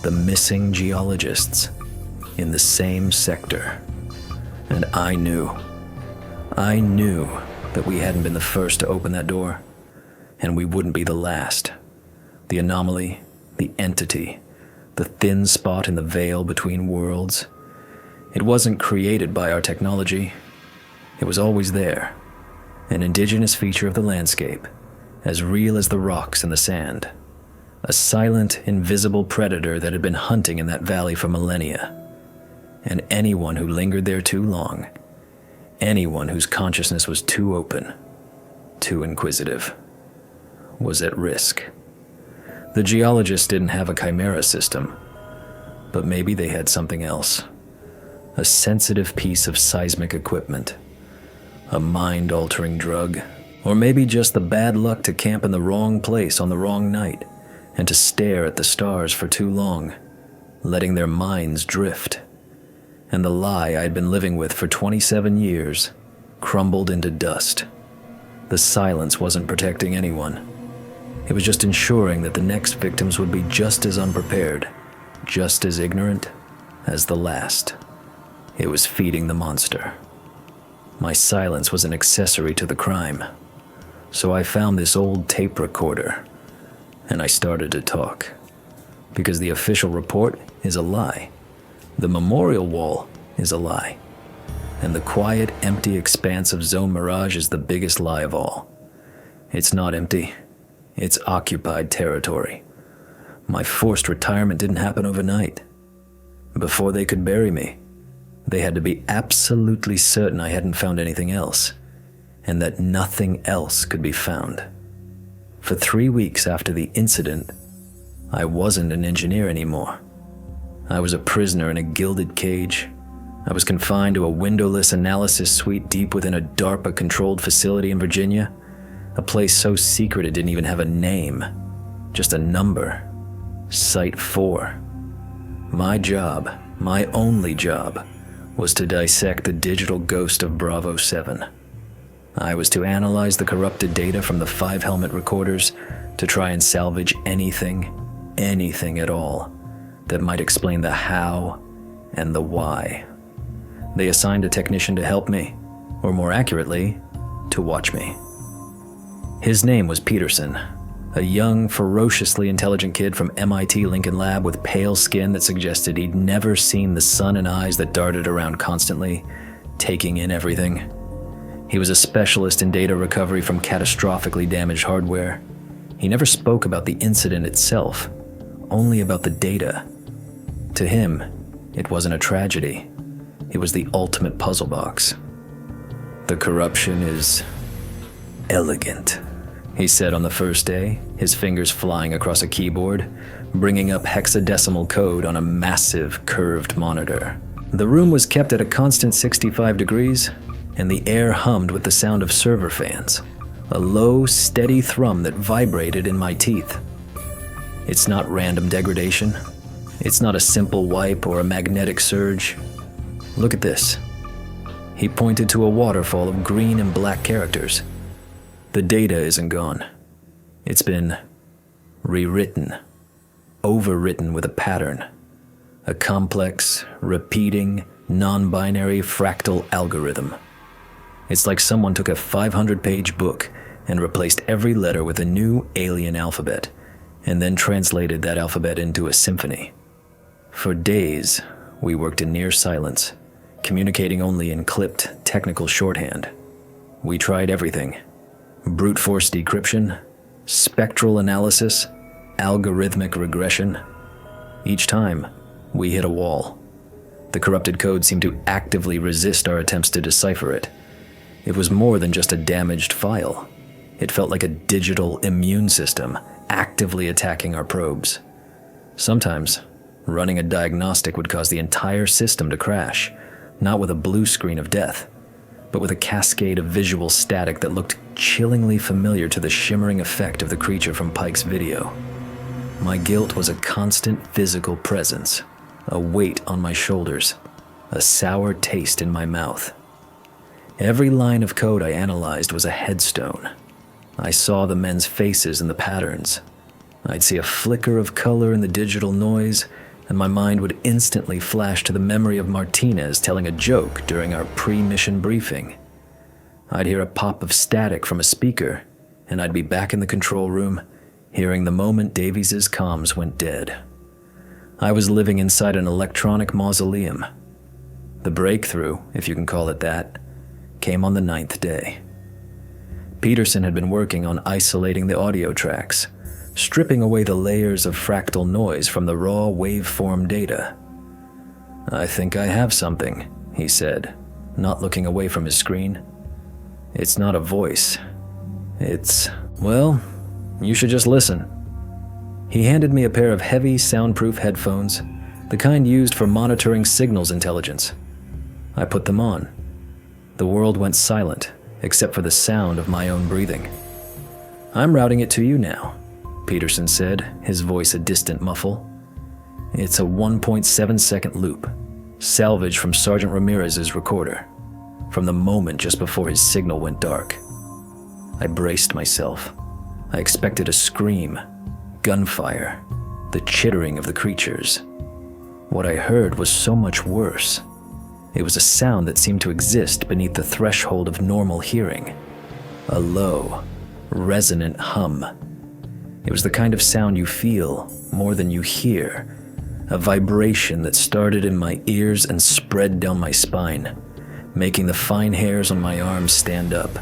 the missing geologists in the same sector. And I knew that we hadn't been the first to open that door, and we wouldn't be the last. The anomaly, the entity, the thin spot in the veil between worlds. It wasn't created by our technology. It was always there, an indigenous feature of the landscape, as real as the rocks and the sand. A silent, invisible predator that had been hunting in that valley for millennia. And anyone who lingered there too long, anyone whose consciousness was too open, too inquisitive, was at risk. The geologists didn't have a chimera system, but maybe they had something else. A sensitive piece of seismic equipment, a mind-altering drug, or maybe just the bad luck to camp in the wrong place on the wrong night and to stare at the stars for too long, letting their minds drift. And the lie I had been living with for 27 years crumbled into dust. The silence wasn't protecting anyone. It was just ensuring that the next victims would be just as unprepared, just as ignorant as the last. It was feeding the monster. My silence was an accessory to the crime. So I found this old tape recorder, and I started to talk. Because the official report is a lie. The memorial wall is a lie. And the quiet, empty expanse of Zone Mirage is the biggest lie of all. It's not empty. It's occupied territory. My forced retirement didn't happen overnight. Before they could bury me, they had to be absolutely certain I hadn't found anything else, and that nothing else could be found. For 3 weeks after the incident, I wasn't an engineer anymore. I was a prisoner in a gilded cage. I was confined to a windowless analysis suite deep within a DARPA-controlled facility in Virginia, a place so secret it didn't even have a name, just a number, Site 4. My job, my only job, was to dissect the digital ghost of Bravo 7. I was to analyze the corrupted data from the 5 helmet recorders to try and salvage anything at all, that might explain the how and the why. They assigned a technician to help me, or more accurately, to watch me. His name was Peterson, a young, ferociously intelligent kid from MIT Lincoln Lab with pale skin that suggested he'd never seen the sun and eyes that darted around constantly, taking in everything. He was a specialist in data recovery from catastrophically damaged hardware. He never spoke about the incident itself, only about the data. To him, it wasn't a tragedy. It was the ultimate puzzle box. The corruption is elegant, he said on the first day, his fingers flying across a keyboard, bringing up hexadecimal code on a massive, curved monitor. The room was kept at a constant 65 degrees, and the air hummed with the sound of server fans, a low, steady thrum that vibrated in my teeth. It's not random degradation. It's not a simple wipe or a magnetic surge. Look at this. He pointed to a waterfall of green and black characters. The data isn't gone. It's been rewritten, overwritten with a pattern, a complex, repeating, non-binary fractal algorithm. It's like someone took a 500-page book and replaced every letter with a new alien alphabet, and then translated that alphabet into a symphony. For days, we worked in near silence, communicating only in clipped, technical shorthand. We tried everything. Brute force decryption, spectral analysis, algorithmic regression. Each time, we hit a wall. The corrupted code seemed to actively resist our attempts to decipher it. It was more than just a damaged file. It felt like a digital immune system actively attacking our probes. Sometimes, running a diagnostic would cause the entire system to crash, not with a blue screen of death, but with a cascade of visual static that looked chillingly familiar to the shimmering effect of the creature from Pike's video. My guilt was a constant physical presence, a weight on my shoulders, a sour taste in my mouth. Every line of code I analyzed was a headstone. I saw the men's faces in the patterns. I'd see a flicker of color in the digital noise, and my mind would instantly flash to the memory of Martinez telling a joke during our pre-mission briefing. I'd hear a pop of static from a speaker, and I'd be back in the control room, hearing the moment Davies' comms went dead. I was living inside an electronic mausoleum. The breakthrough, if you can call it that, came on the 9th day. Peterson had been working on isolating the audio tracks, stripping away the layers of fractal noise from the raw waveform data. "I think I have something," he said, not looking away from his screen. "It's not a voice. Well, you should just listen." He handed me a pair of heavy, soundproof headphones, the kind used for monitoring signals intelligence. I put them on. The world went silent, except for the sound of my own breathing. "I'm routing it to you now," Peterson said, his voice a distant muffle. "It's a 1.7-second loop, salvaged from Sergeant Ramirez's recorder, from the moment just before his signal went dark." I braced myself. I expected a scream, gunfire, the chittering of the creatures. What I heard was so much worse. It was a sound that seemed to exist beneath the threshold of normal hearing. A low, resonant hum. It was the kind of sound you feel more than you hear, a vibration that started in my ears and spread down my spine, making the fine hairs on my arms stand up.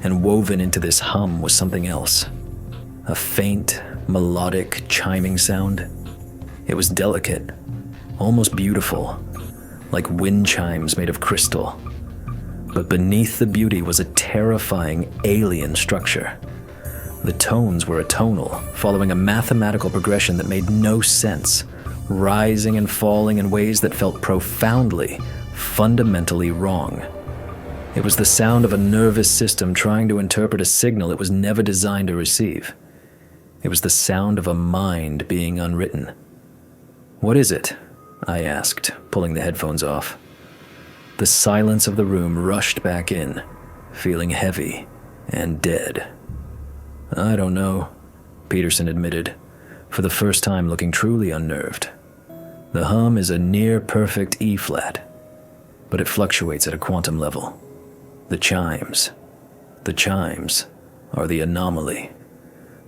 And woven into this hum was something else, a faint, melodic, chiming sound. It was delicate, almost beautiful, like wind chimes made of crystal. But beneath the beauty was a terrifying alien structure. The tones were atonal, following a mathematical progression that made no sense, rising and falling in ways that felt profoundly, fundamentally wrong. It was the sound of a nervous system trying to interpret a signal it was never designed to receive. It was the sound of a mind being unwritten. "What is it?" I asked, pulling the headphones off. The silence of the room rushed back in, feeling heavy and dead. "I don't know," Peterson admitted, for the first time looking truly unnerved. "The hum is a near-perfect E-flat, but it fluctuates at a quantum level. The chimes are the anomaly.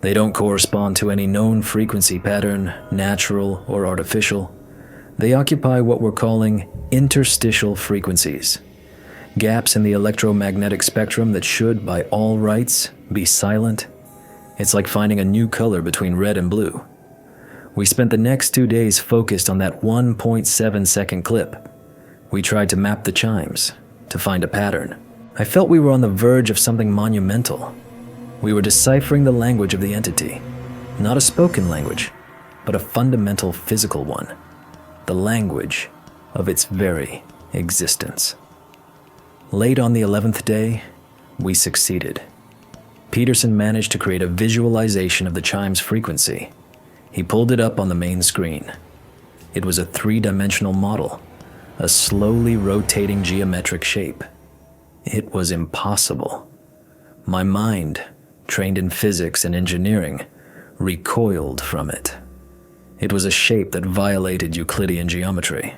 They don't correspond to any known frequency pattern, natural or artificial. They occupy what we're calling interstitial frequencies, gaps in the electromagnetic spectrum that should, by all rights, be silent. It's like finding a new color between red and blue. We spent the next 2 days focused on that 1.7-second clip. We tried to map the chimes, to find a pattern. I felt we were on the verge of something monumental. We were deciphering the language of the entity, not a spoken language, but a fundamental physical one, the language of its very existence. Late on the 11th day, we succeeded. Peterson managed to create a visualization of the chime's frequency. He pulled it up on the main screen. It was a 3-dimensional model, a slowly rotating geometric shape. It was impossible. My mind, trained in physics and engineering, recoiled from it. It was a shape that violated Euclidean geometry.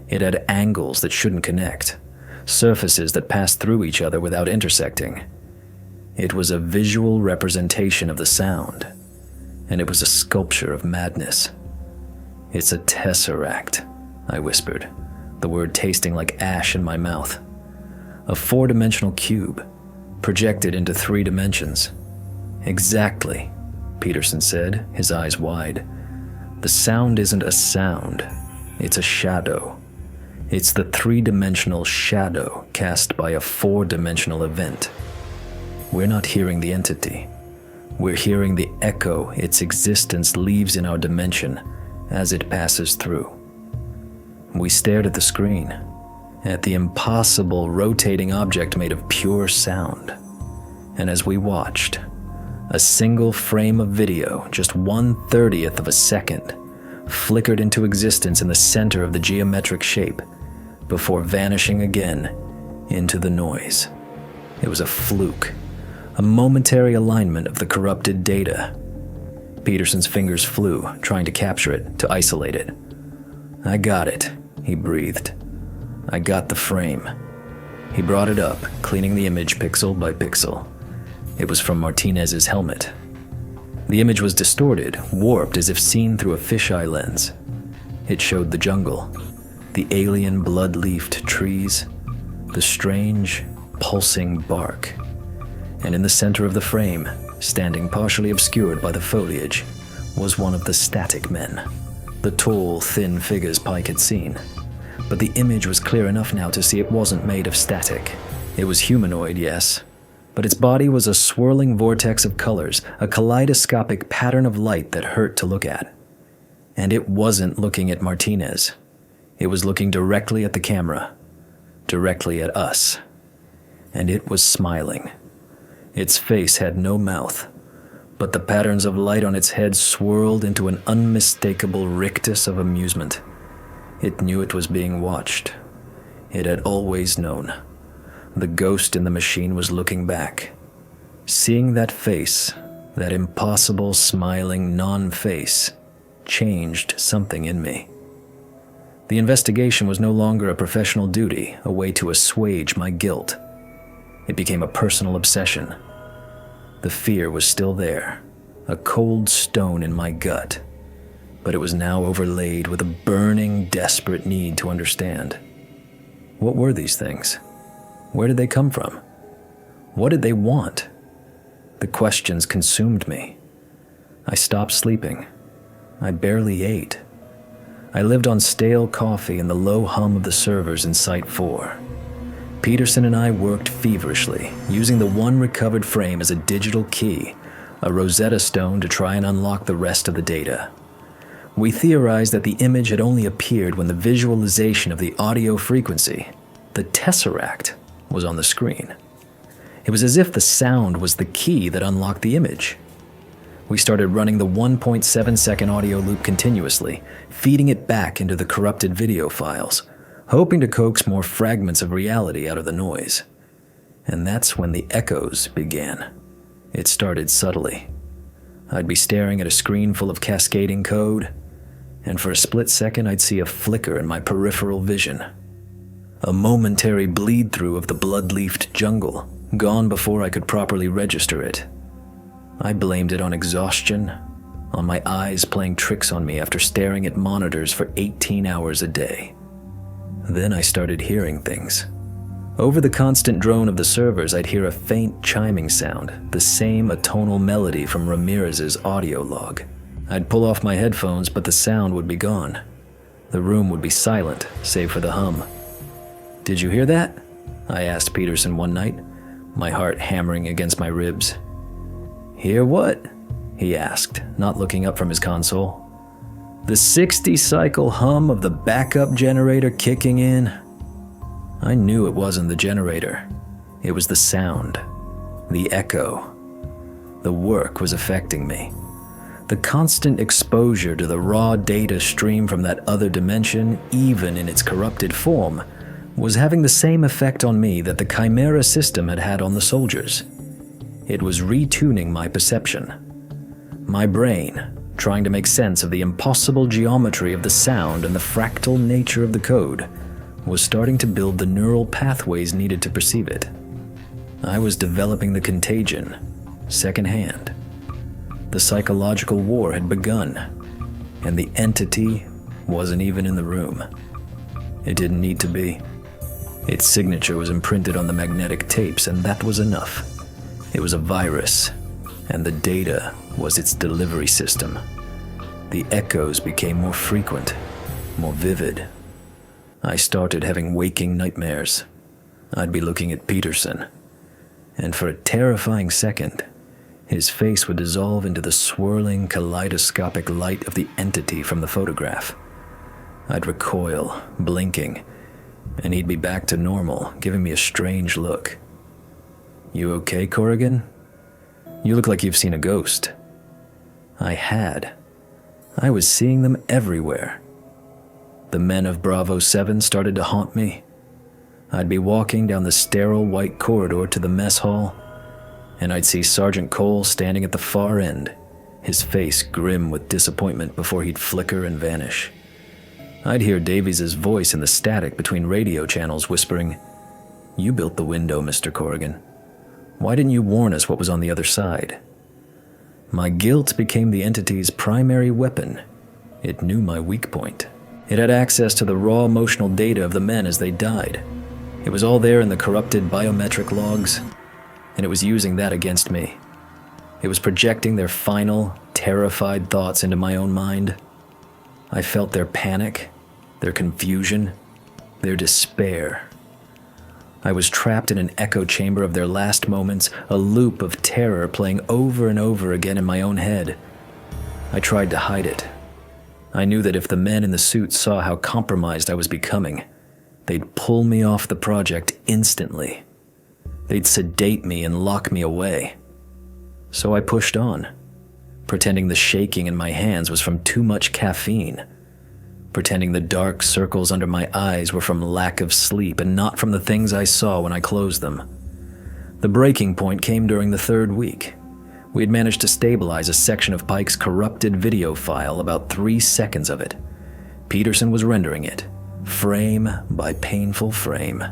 It had angles that shouldn't connect, surfaces that passed through each other without intersecting. It was a visual representation of the sound, and it was a sculpture of madness. "It's a tesseract," I whispered, the word tasting like ash in my mouth. A 4-dimensional cube, projected into 3 dimensions. "Exactly," Peterson said, his eyes wide. "The sound isn't a sound, it's a shadow. It's the 3-dimensional shadow cast by a 4-dimensional event. We're not hearing the entity. We're hearing the echo its existence leaves in our dimension as it passes through." We stared at the screen, at the impossible rotating object made of pure sound. And as we watched, a single frame of video, just 1/30th of a second, flickered into existence in the center of the geometric shape before vanishing again into the noise. It was a fluke, a momentary alignment of the corrupted data. Peterson's fingers flew, trying to capture it, to isolate it. "I got it," he breathed. "I got the frame." He brought it up, cleaning the image pixel by pixel. It was from Martinez's helmet. The image was distorted, warped as if seen through a fisheye lens. It showed the jungle, the alien blood-leafed trees, the strange, pulsing bark. And in the center of the frame, standing partially obscured by the foliage, was one of the static men, the tall, thin figures Pike had seen. But the image was clear enough now to see it wasn't made of static. It was humanoid, yes, but its body was a swirling vortex of colors, a kaleidoscopic pattern of light that hurt to look at. And it wasn't looking at Martinez. It was looking directly at the camera, directly at us. And it was smiling. Its face had no mouth, but the patterns of light on its head swirled into an unmistakable rictus of amusement. It knew it was being watched. It had always known. The ghost in the machine was looking back. Seeing that face, that impossible, smiling non-face, changed something in me. The investigation was no longer a professional duty, a way to assuage my guilt. It became a personal obsession. The fear was still there, a cold stone in my gut, but it was now overlaid with a burning, desperate need to understand. What were these things? Where did they come from? What did they want? The questions consumed me. I stopped sleeping. I barely ate. I lived on stale coffee and the low hum of the servers in Site 4. Peterson and I worked feverishly, using the one recovered frame as a digital key, a Rosetta Stone to try and unlock the rest of the data. We theorized that the image had only appeared when the visualization of the audio frequency, the tesseract, was on the screen. It was as if the sound was the key that unlocked the image. We started running the 1.7-second audio loop continuously, feeding it back into the corrupted video files, hoping to coax more fragments of reality out of the noise. And that's when the echoes began. It started subtly. I'd be staring at a screen full of cascading code, and for a split second I'd see a flicker in my peripheral vision. A momentary bleed-through of the blood-leafed jungle, gone before I could properly register it. I blamed it on exhaustion, on my eyes playing tricks on me after staring at monitors for 18 hours a day. Then I started hearing things. Over the constant drone of the servers, I'd hear a faint chiming sound, the same atonal melody from Ramirez's audio log. I'd pull off my headphones, but the sound would be gone. The room would be silent, save for the hum. "Did you hear that?" I asked Peterson one night, my heart hammering against my ribs. "Hear what?" he asked, not looking up from his console. "The 60-cycle hum of the backup generator kicking in?" I knew it wasn't the generator. It was the sound, the echo. The work was affecting me. The constant exposure to the raw data stream from that other dimension, even in its corrupted form, was having the same effect on me that the Chimera system had had on the soldiers. It was retuning my perception. My brain, trying to make sense of the impossible geometry of the sound and the fractal nature of the code, was starting to build the neural pathways needed to perceive it. I was developing the contagion, secondhand. The psychological war had begun, and the entity wasn't even in the room. It didn't need to be. Its signature was imprinted on the magnetic tapes, and that was enough. It was a virus, and the data was its delivery system. The echoes became more frequent, more vivid. I started having waking nightmares. I'd be looking at Peterson, and for a terrifying second, his face would dissolve into the swirling, kaleidoscopic light of the entity from the photograph. I'd recoil, blinking, and he'd be back to normal, giving me a strange look. "You okay, Corrigan? You look like you've seen a ghost." I had. I was seeing them everywhere. The men of Bravo 7 started to haunt me. I'd be walking down the sterile white corridor to the mess hall, and I'd see Sergeant Cole standing at the far end, his face grim with disappointment before he'd flicker and vanish. I'd hear Davies' voice in the static between radio channels whispering, "You built the window, Mr. Corrigan. Why didn't you warn us what was on the other side?" My guilt became the entity's primary weapon. It knew my weak point. It had access to the raw emotional data of the men as they died. It was all there in the corrupted biometric logs, and it was using that against me. It was projecting their final, terrified thoughts into my own mind. I felt their panic, their confusion, their despair. I was trapped in an echo chamber of their last moments, a loop of terror playing over and over again in my own head. I tried to hide it. I knew that if the men in the suits saw how compromised I was becoming, they'd pull me off the project instantly. They'd sedate me and lock me away. So I pushed on, pretending the shaking in my hands was from too much caffeine, pretending the dark circles under my eyes were from lack of sleep and not from the things I saw when I closed them. The breaking point came during the 3rd week. We had managed to stabilize a section of Pike's corrupted video file, about 3 seconds of it. Peterson was rendering it, frame by painful frame.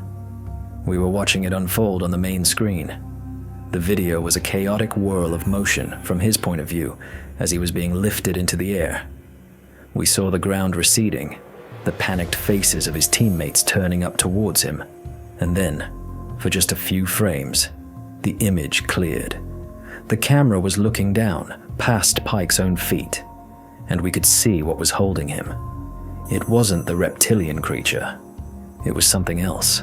We were watching it unfold on the main screen. The video was a chaotic whirl of motion from his point of view as he was being lifted into the air. We saw the ground receding, the panicked faces of his teammates turning up towards him, and then, for just a few frames, the image cleared. The camera was looking down, past Pike's own feet, and we could see what was holding him. It wasn't the reptilian creature. It was something else.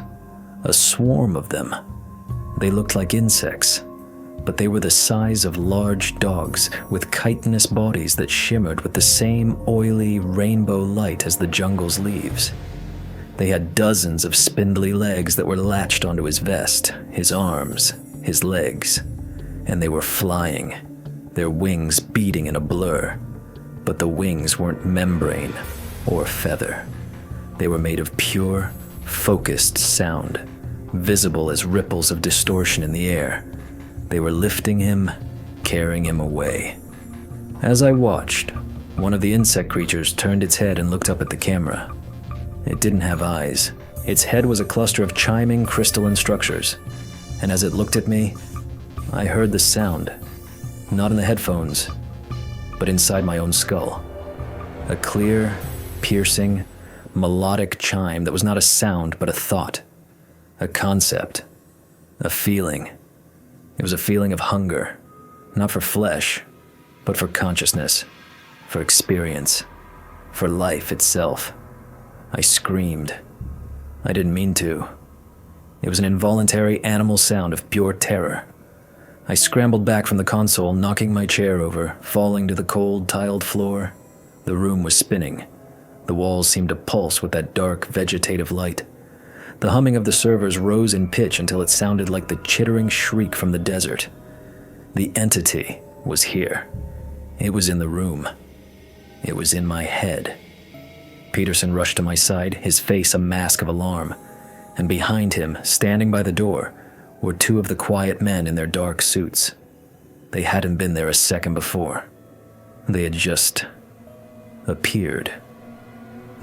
A swarm of them. They looked like insects, but they were the size of large dogs with chitinous bodies that shimmered with the same oily rainbow light as the jungle's leaves. They had dozens of spindly legs that were latched onto his vest, his arms, his legs, and they were flying, their wings beating in a blur. But the wings weren't membrane or feather. They were made of pure, focused sound, visible as ripples of distortion in the air. They were lifting him, carrying him away. As I watched, one of the insect creatures turned its head and looked up at the camera. It didn't have eyes. Its head was a cluster of chiming crystalline structures, and as it looked at me, I heard the sound, not in the headphones, but inside my own skull. A clear, piercing, melodic chime that was not a sound but a thought, a concept, a feeling. It was a feeling of hunger, not for flesh, but for consciousness, for experience, for life itself. I screamed. I didn't mean to. It was an involuntary animal sound of pure terror. I scrambled back from the console, knocking my chair over, falling to the cold, tiled floor. The room was spinning. The walls seemed to pulse with that dark, vegetative light. The humming of the servers rose in pitch until it sounded like the chittering shriek from the desert. The entity was here. It was in the room. It was in my head. Peterson rushed to my side, his face a mask of alarm, and behind him, standing by the door, were 2 of the quiet men in their dark suits. They hadn't been there a second before. They had just appeared.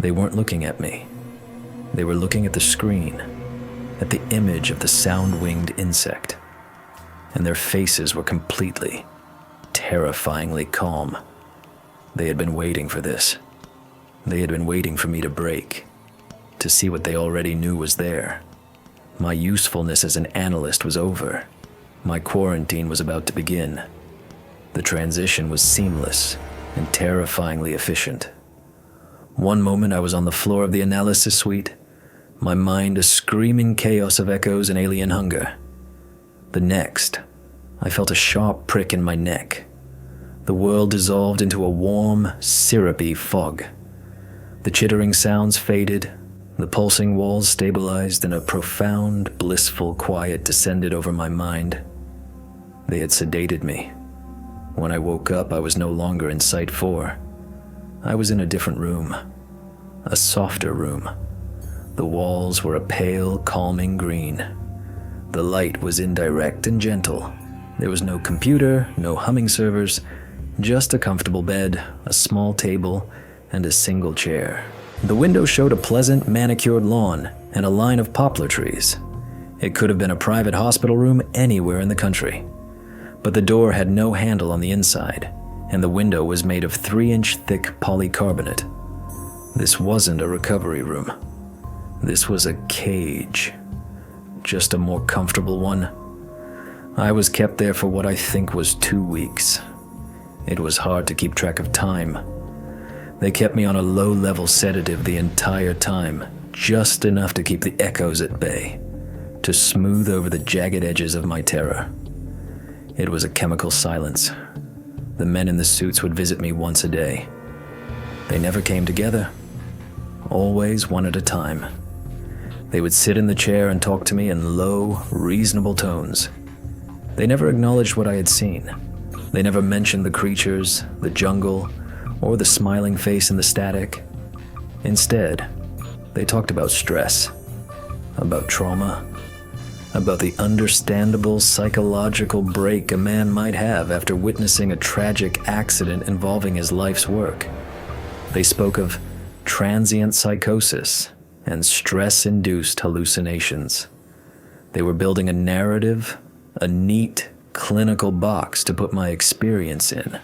They weren't looking at me. They were looking at the screen, at the image of the sound-winged insect, and their faces were completely, terrifyingly calm. They had been waiting for this. They had been waiting for me to break, to see what they already knew was there. My usefulness as an analyst was over. My quarantine was about to begin. The transition was seamless and terrifyingly efficient. One moment I was on the floor of the analysis suite, my mind a screaming chaos of echoes and alien hunger. The next, I felt a sharp prick in my neck. The world dissolved into a warm, syrupy fog. The chittering sounds faded, The pulsing walls stabilized and a profound, blissful quiet descended over my mind. They had sedated me. When I woke up, I was no longer in Site 4. I was in a different room. A softer room. The walls were a pale, calming green. The light was indirect and gentle. There was no computer, no humming servers, just a comfortable bed, a small table, and a single chair. The window showed a pleasant, manicured lawn and a line of poplar trees. It could have been a private hospital room anywhere in the country. But the door had no handle on the inside, and the window was made of 3-inch thick polycarbonate. This wasn't a recovery room. This was a cage. Just a more comfortable one. I was kept there for what I think was 2 weeks. It was hard to keep track of time. They kept me on a low-level sedative the entire time, just enough to keep the echoes at bay, to smooth over the jagged edges of my terror. It was a chemical silence. The men in the suits would visit me once a day. They never came together. Always one at a time. They would sit in the chair and talk to me in low, reasonable tones. They never acknowledged what I had seen. They never mentioned the creatures, the jungle, or the smiling face in the static. Instead, they talked about stress, about trauma, about the understandable psychological break a man might have after witnessing a tragic accident involving his life's work. They spoke of transient psychosis and stress-induced hallucinations. They were building a narrative, a neat, clinical box to put my experience in.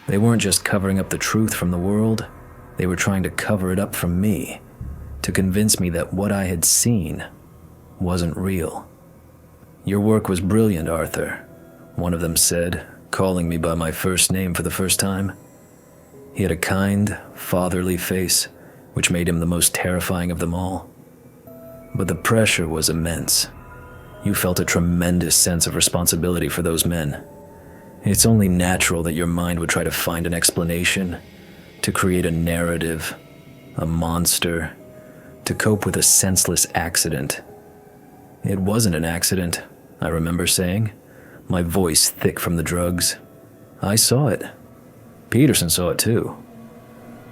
They weren't just covering up the truth from the world, they were trying to cover it up from me, to convince me that what I had seen wasn't real. "Your work was brilliant, Arthur," one of them said, calling me by my first name for the first time. He had a kind, fatherly face, which made him the most terrifying of them all. But the pressure was immense. You felt a tremendous sense of responsibility for those men. It's only natural that your mind would try to find an explanation, to create a narrative, a monster, to cope with a senseless accident. It wasn't an accident, I remember saying, my voice thick from the drugs. I saw it. Peterson saw it too.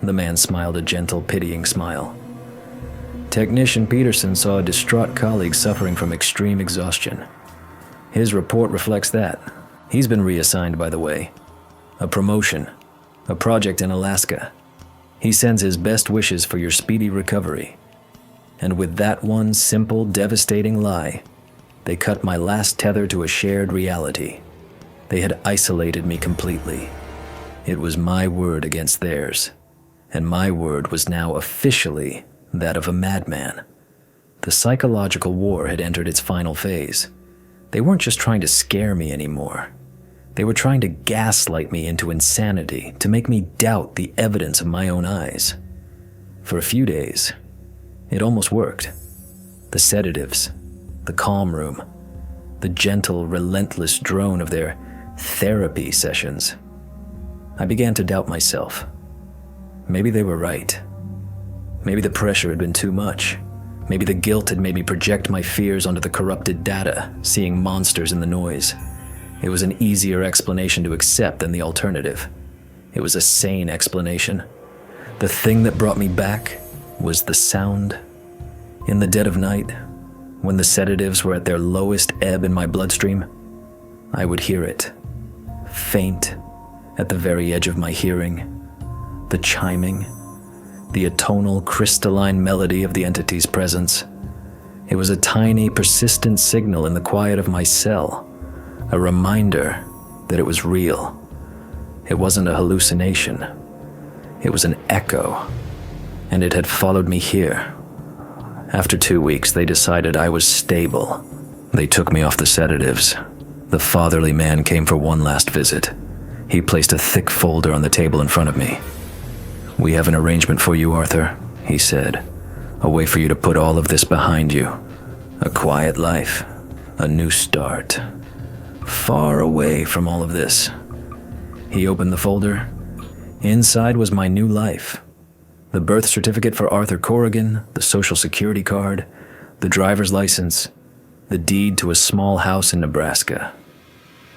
The man smiled a gentle, pitying smile. Technician Peterson saw a distraught colleague suffering from extreme exhaustion. His report reflects that. He's been reassigned, by the way. A promotion. A project in Alaska. He sends his best wishes for your speedy recovery. And with that one simple, devastating lie, they cut my last tether to a shared reality. They had isolated me completely. It was my word against theirs. And my word was now officially that of a madman. The psychological war had entered its final phase. They weren't just trying to scare me anymore. They were trying to gaslight me into insanity, to make me doubt the evidence of my own eyes. For a few days, it almost worked. The sedatives, the calm room, the gentle, relentless drone of their therapy sessions. I began to doubt myself. Maybe they were right. Maybe the pressure had been too much. Maybe the guilt had made me project my fears onto the corrupted data, seeing monsters in the noise. It was an easier explanation to accept than the alternative. It was a sane explanation. The thing that brought me back was the sound. In the dead of night, when the sedatives were at their lowest ebb in my bloodstream, I would hear it, faint, at the very edge of my hearing. The chiming, the atonal, crystalline melody of the entity's presence. It was a tiny, persistent signal in the quiet of my cell, a reminder that it was real. It wasn't a hallucination. It was an echo, and it had followed me here. After 2 weeks, they decided I was stable. They took me off the sedatives. The fatherly man came for one last visit. He placed a thick folder on the table in front of me. "We have an arrangement for you, Arthur," he said. "A way for you to put all of this behind you. A quiet life. A new start. Far away from all of this." He opened the folder. Inside was my new life. The birth certificate for Arthur Corrigan, the social security card, the driver's license, the deed to a small house in Nebraska.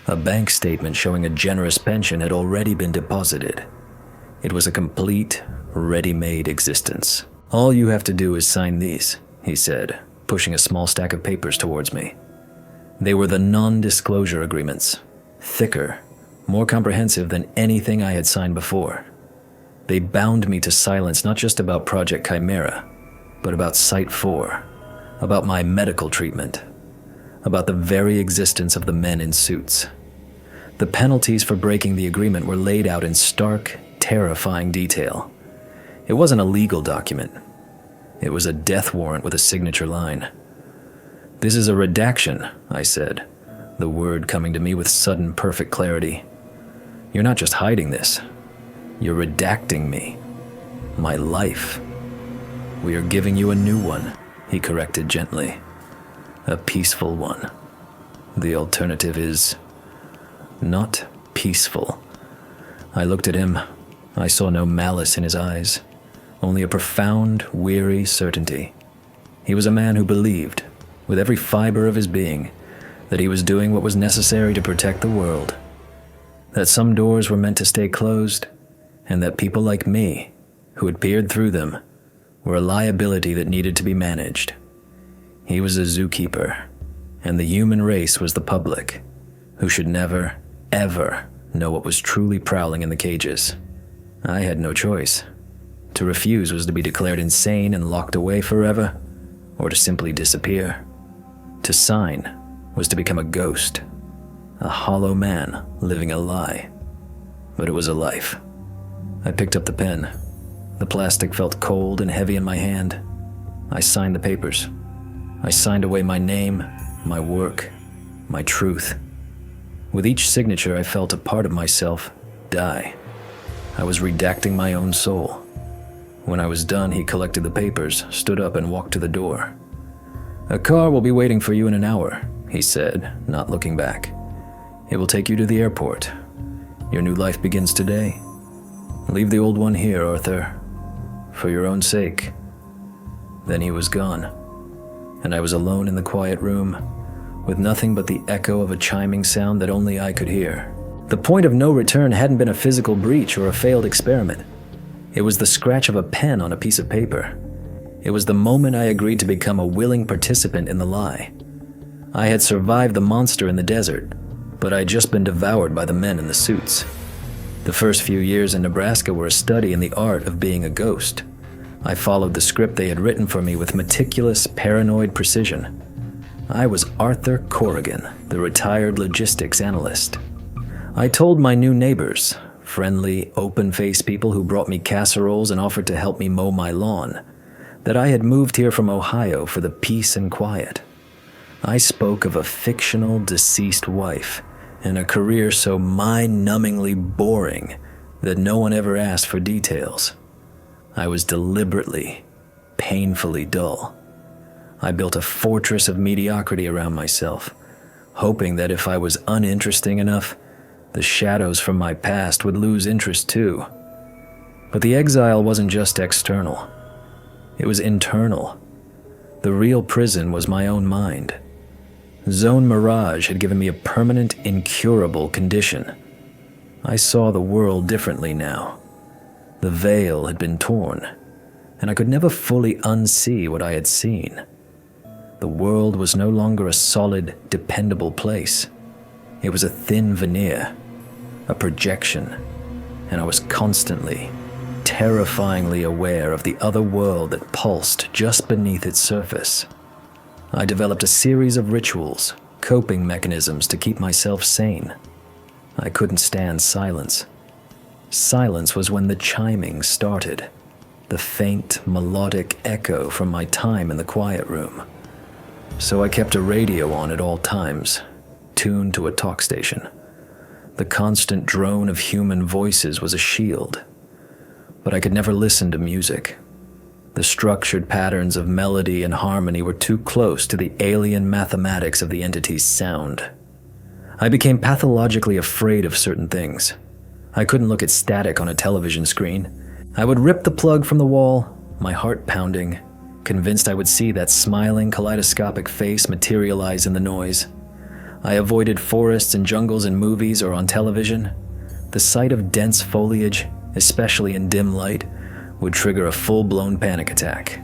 A bank statement showing a generous pension had already been deposited. It was a complete, ready-made existence. "All you have to do is sign these," he said, pushing a small stack of papers towards me. They were the non-disclosure agreements, thicker, more comprehensive than anything I had signed before. They bound me to silence not just about Project Chimera, but about Site 4, about my medical treatment, about the very existence of the men in suits. The penalties for breaking the agreement were laid out in stark, terrifying detail. It wasn't a legal document. It was a death warrant with a signature line. "This is a redaction," I said, the word coming to me with sudden perfect clarity. "You're not just hiding this. You're redacting me. My life. We are giving you a new one," he corrected gently. "A peaceful one. The alternative is not peaceful." I looked at him. I saw no malice in his eyes, only a profound, weary certainty. He was a man who believed, with every fiber of his being, that he was doing what was necessary to protect the world, that some doors were meant to stay closed, and that people like me, who had peered through them, were a liability that needed to be managed. He was a zookeeper, and the human race was the public, who should never, ever know what was truly prowling in the cages. I had no choice. To refuse was to be declared insane and locked away forever, or to simply disappear. To sign was to become a ghost, a hollow man living a lie. But it was a life. I picked up the pen. The plastic felt cold and heavy in my hand. I signed the papers. I signed away my name, my work, my truth. With each signature, I felt a part of myself die. I was redacting my own soul. When I was done, he collected the papers, stood up, and walked to the door. "A car will be waiting for you in an hour," he said, not looking back. "It will take you to the airport. Your new life begins today. Leave the old one here, Arthur, for your own sake." Then he was gone, and I was alone in the quiet room, with nothing but the echo of a chiming sound that only I could hear. The point of no return hadn't been a physical breach or a failed experiment. It was the scratch of a pen on a piece of paper. It was the moment I agreed to become a willing participant in the lie. I had survived the monster in the desert, but I had just been devoured by the men in the suits. The first few years in Nebraska were a study in the art of being a ghost. I followed the script they had written for me with meticulous, paranoid precision. I was Arthur Corrigan, the retired logistics analyst. I told my new neighbors, friendly, open-faced people who brought me casseroles and offered to help me mow my lawn, that I had moved here from Ohio for the peace and quiet. I spoke of a fictional deceased wife and a career so mind-numbingly boring that no one ever asked for details. I was deliberately, painfully dull. I built a fortress of mediocrity around myself, hoping that if I was uninteresting enough, the shadows from my past would lose interest too. But the exile wasn't just external. It was internal. The real prison was my own mind. Zone Mirage had given me a permanent, incurable condition. I saw the world differently now. The veil had been torn, and I could never fully unsee what I had seen. The world was no longer a solid, dependable place. It was a thin veneer, a projection, and I was constantly, terrifyingly aware of the other world that pulsed just beneath its surface. I developed a series of rituals, coping mechanisms to keep myself sane. I couldn't stand silence. Silence was when the chiming started, the faint, melodic echo from my time in the quiet room. So I kept a radio on at all times, tuned to a talk station. The constant drone of human voices was a shield. But I could never listen to music. The structured patterns of melody and harmony were too close to the alien mathematics of the entity's sound. I became pathologically afraid of certain things. I couldn't look at static on a television screen. I would rip the plug from the wall, my heart pounding, convinced I would see that smiling, kaleidoscopic face materialize in the noise. I avoided forests and jungles in movies or on television. The sight of dense foliage, especially in dim light, would trigger a full-blown panic attack.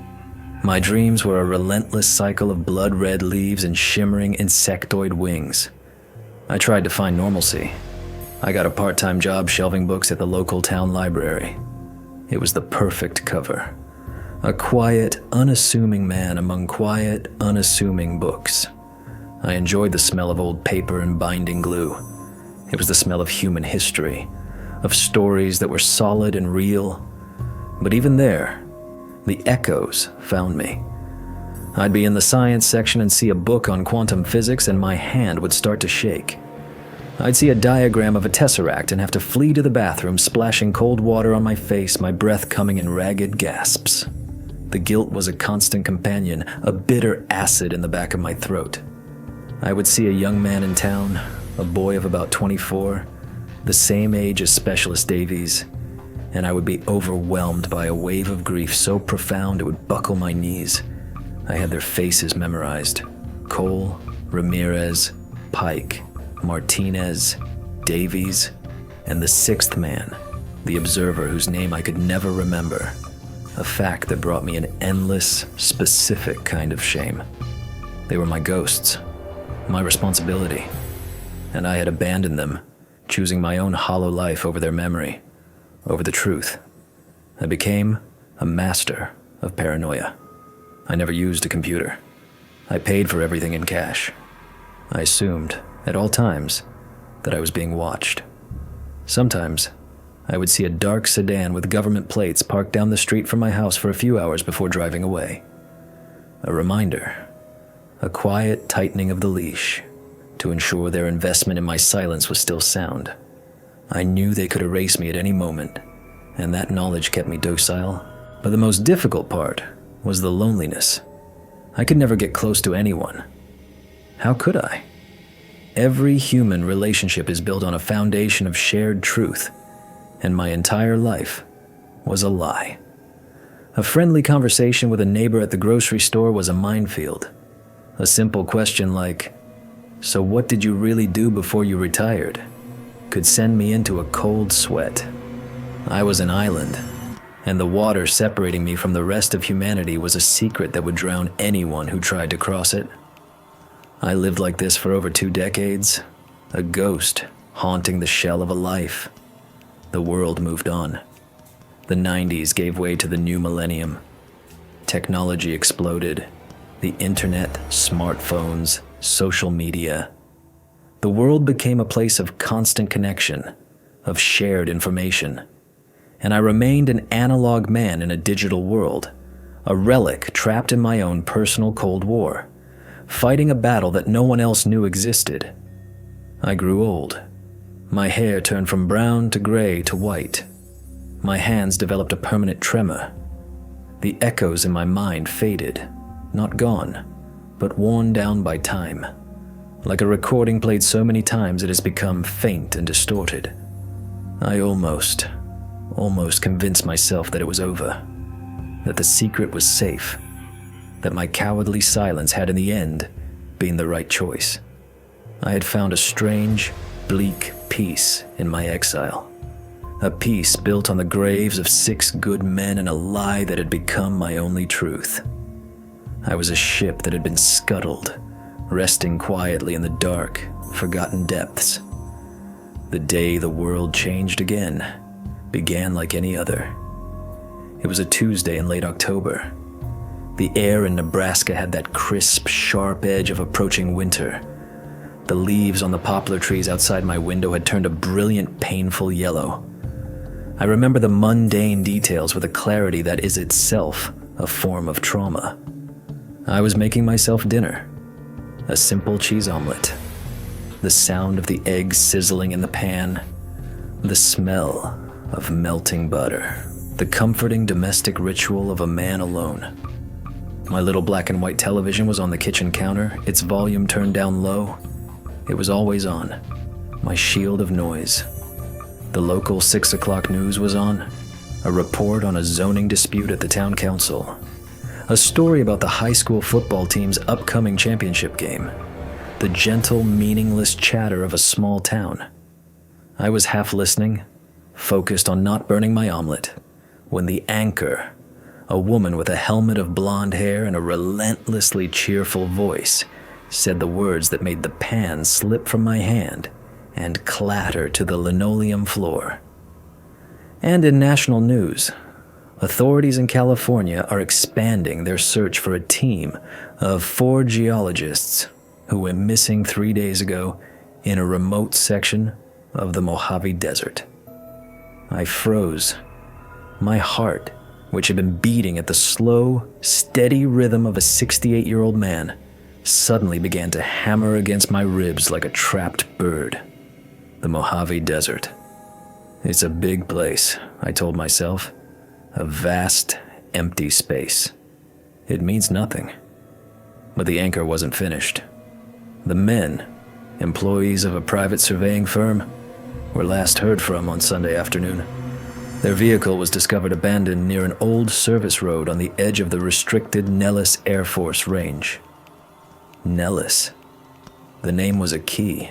My dreams were a relentless cycle of blood-red leaves and shimmering insectoid wings. I tried to find normalcy. I got a part-time job shelving books at the local town library. It was the perfect cover. A quiet, unassuming man among quiet, unassuming books. I enjoyed the smell of old paper and binding glue. It was the smell of human history, of stories that were solid and real. But even there, the echoes found me. I'd be in the science section and see a book on quantum physics and my hand would start to shake. I'd see a diagram of a tesseract and have to flee to the bathroom, splashing cold water on my face, my breath coming in ragged gasps. The guilt was a constant companion, a bitter acid in the back of my throat. I would see a young man in town, a boy of about 24, the same age as Specialist Davies, and I would be overwhelmed by a wave of grief so profound it would buckle my knees. I had their faces memorized: Cole, Ramirez, Pike, Martinez, Davies, and the sixth man, the observer whose name I could never remember. A fact that brought me an endless, specific kind of shame. They were my ghosts, my responsibility, and I had abandoned them, choosing my own hollow life over their memory, over the truth. I became a master of paranoia. I never used a computer. I paid for everything in cash. I assumed, at all times, that I was being watched. Sometimes, I would see a dark sedan with government plates parked down the street from my house for a few hours before driving away. A reminder, a quiet tightening of the leash to ensure their investment in my silence was still sound. I knew they could erase me at any moment, and that knowledge kept me docile. But the most difficult part was the loneliness. I could never get close to anyone. How could I? Every human relationship is built on a foundation of shared truth, and my entire life was a lie. A friendly conversation with a neighbor at the grocery store was a minefield. A simple question like, "So what did you really do before you retired?" could send me into a cold sweat. I was an island, and the water separating me from the rest of humanity was a secret that would drown anyone who tried to cross it. I lived like this for over 2 decades, a ghost haunting the shell of a life. The world moved on. The 90s gave way to the new millennium. Technology exploded. The internet, smartphones, social media. The world became a place of constant connection, of shared information. And I remained an analog man in a digital world, a relic trapped in my own personal Cold War, fighting a battle that no one else knew existed. I grew old. My hair turned from brown to gray to white. My hands developed a permanent tremor. The echoes in my mind faded, not gone, but worn down by time. Like a recording played so many times it has become faint and distorted. I almost convinced myself that it was over, that the secret was safe, that my cowardly silence had in the end been the right choice. I had found a strange, bleak peace in my exile. A peace built on the graves of 6 good men and a lie that had become my only truth. I was a ship that had been scuttled, resting quietly in the dark, forgotten depths. The day the world changed again began like any other. It was a Tuesday in late October. The air in Nebraska had that crisp, sharp edge of approaching winter. The leaves on the poplar trees outside my window had turned a brilliant, painful yellow. I remember the mundane details with a clarity that is itself a form of trauma. I was making myself dinner, a simple cheese omelet. The sound of the eggs sizzling in the pan, the smell of melting butter, the comforting domestic ritual of a man alone. My little black and white television was on the kitchen counter, its volume turned down low. It was always on, my shield of noise. The local 6 o'clock news was on. a report on a zoning dispute at the town council, a story about the high school football team's upcoming championship game, the gentle, meaningless chatter of a small town. I was half listening, focused on not burning my omelet, when the anchor, a woman with a helmet of blonde hair and a relentlessly cheerful voice, said the words that made the pan slip from my hand and clatter to the linoleum floor. And in national news, authorities in California are expanding their search for a team of 4 geologists who went missing 3 days ago in a remote section of the Mojave Desert. I froze. My heart, which had been beating at the slow, steady rhythm of a 68-year-old man, suddenly began to hammer against my ribs like a trapped bird. The Mojave Desert. It's a big place, I told myself. A vast, empty space. It means nothing. But the anchor wasn't finished. The men, employees of a private surveying firm, were last heard from on Sunday afternoon. Their vehicle was discovered abandoned near an old service road on the edge of the restricted Nellis Air Force Range. Nellis. The name was a key,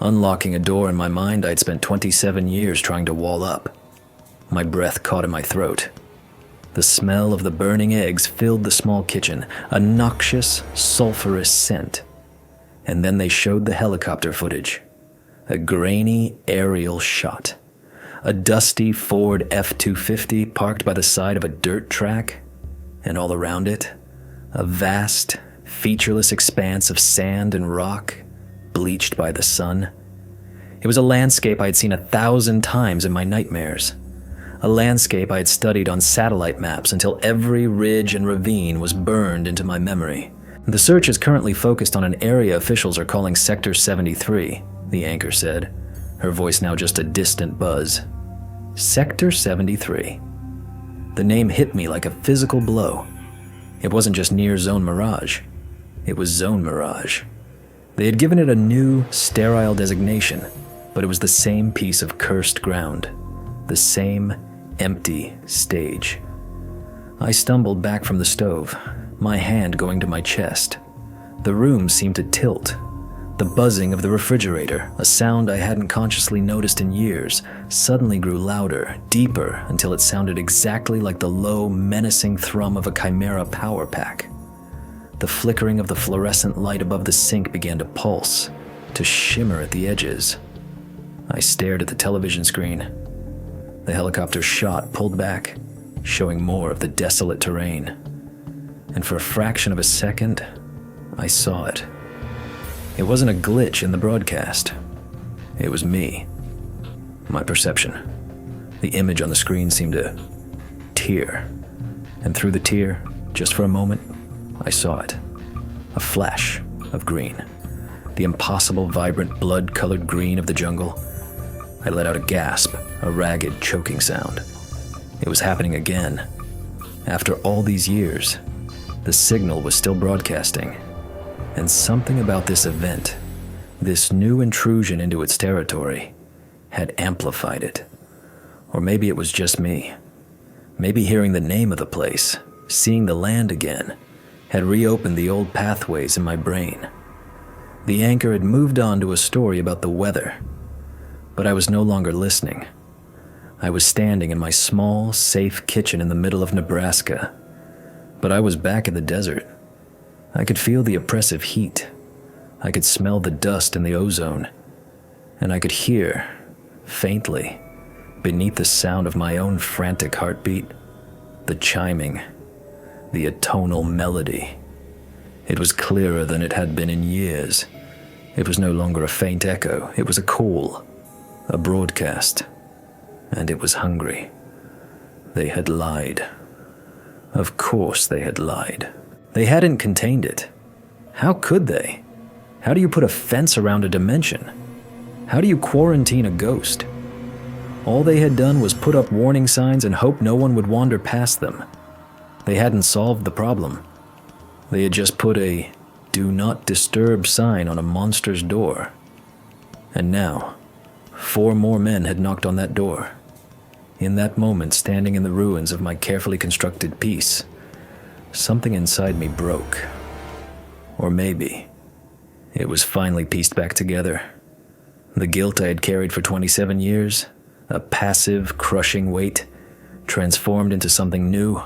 unlocking a door in my mind I'd spent 27 years trying to wall up. My breath caught in my throat. The smell of the burning eggs filled the small kitchen, a noxious, sulfurous scent. And then they showed the helicopter footage. A grainy aerial shot. A dusty Ford F-250 parked by the side of a dirt track, and all around it, a vast, featureless expanse of sand and rock, bleached by the sun. It was a landscape I had seen 1,000 times in my nightmares. A landscape I had studied on satellite maps until every ridge and ravine was burned into my memory. The search is currently focused on an area officials are calling Sector 73, the anchor said, her voice now just a distant buzz. Sector 73. The name hit me like a physical blow. It wasn't just near Zone Mirage. It was Zone Mirage. They had given it a new, sterile designation, but it was the same piece of cursed ground. The same empty stage. I stumbled back from the stove, my hand going to my chest. The room seemed to tilt. The buzzing of the refrigerator, a sound I hadn't consciously noticed in years, suddenly grew louder, deeper, until it sounded exactly like the low, menacing thrum of a Chimera power pack. The flickering of the fluorescent light above the sink began to pulse, to shimmer at the edges. I stared at the television screen. The helicopter shot pulled back, showing more of the desolate terrain. And for a fraction of a second, I saw it. It wasn't a glitch in the broadcast. It was me. My perception. The image on the screen seemed to tear. And through the tear, just for a moment, I saw it. A flash of green. The impossible, vibrant, blood-colored green of the jungle. I let out a gasp, a ragged, choking sound. It was happening again. After all these years, the signal was still broadcasting. And something about this event, this new intrusion into its territory, had amplified it. Or maybe it was just me. Maybe hearing the name of the place, seeing the land again, had reopened the old pathways in my brain. The anchor had moved on to a story about the weather, but I was no longer listening. I was standing in my small, safe kitchen in the middle of Nebraska, but I was back in the desert. I could feel the oppressive heat. I could smell the dust and the ozone. And I could hear, faintly, beneath the sound of my own frantic heartbeat, the chiming, the atonal melody. It was clearer than it had been in years. It was no longer a faint echo. It was a call, a broadcast. And it was hungry. They had lied. Of course they had lied. They hadn't contained it. How could they? How do you put a fence around a dimension? How do you quarantine a ghost? All they had done was put up warning signs and hope no one would wander past them. They hadn't solved the problem. They had just put a "Do Not Disturb" sign on a monster's door. And now, 4 more men had knocked on that door. In that moment, standing in the ruins of my carefully constructed piece, something inside me broke. Or maybe it was finally pieced back together. The guilt I had carried for 27 years, a passive, crushing weight, transformed into something new.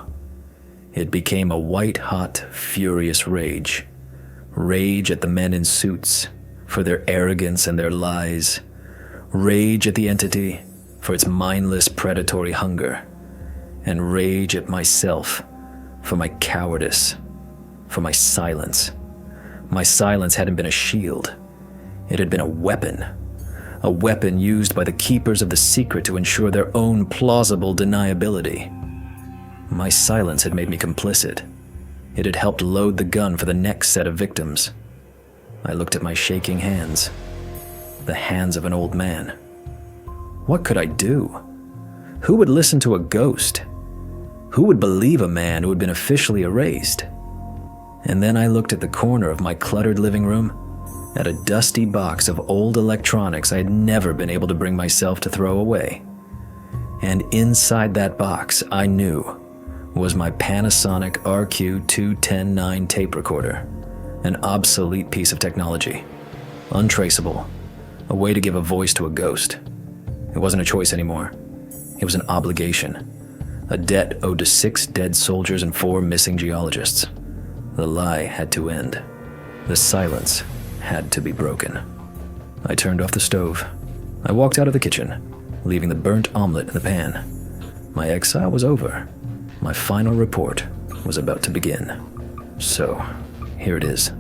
It became a white-hot, furious rage. Rage at the men in suits for their arrogance and their lies. Rage at the entity for its mindless, predatory hunger. And rage at myself for my cowardice, for my silence. My silence hadn't been a shield. It had been a weapon used by the keepers of the secret to ensure their own plausible deniability. My silence had made me complicit. It had helped load the gun for the next set of victims. I looked at my shaking hands, the hands of an old man. What could I do? Who would listen to a ghost? Who would believe a man who had been officially erased? And then I looked at the corner of my cluttered living room, at a dusty box of old electronics I had never been able to bring myself to throw away. And inside that box, I knew, was my Panasonic RQ-210-9 tape recorder, an obsolete piece of technology, untraceable, a way to give a voice to a ghost. It wasn't a choice anymore. It was an obligation, a debt owed to 6 dead soldiers and 4 missing geologists. The lie had to end. The silence had to be broken. I turned off the stove. I walked out of the kitchen, leaving the burnt omelet in the pan. My exile was over. My final report was about to begin. So, here it is.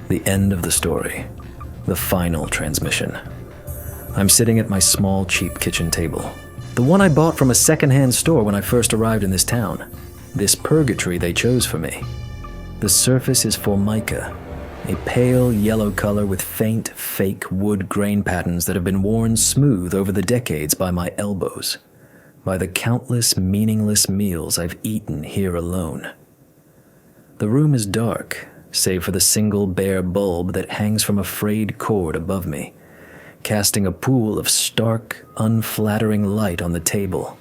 The end of the story. The final transmission. I'm sitting at my small, cheap kitchen table. The one I bought from a secondhand store when I first arrived in this town. This purgatory they chose for me. The surface is formica, a pale yellow color with faint, fake wood grain patterns that have been worn smooth over the decades by my elbows, by the countless meaningless meals I've eaten here alone. The room is dark, save for the single bare bulb that hangs from a frayed cord above me, casting a pool of stark, unflattering light on the table,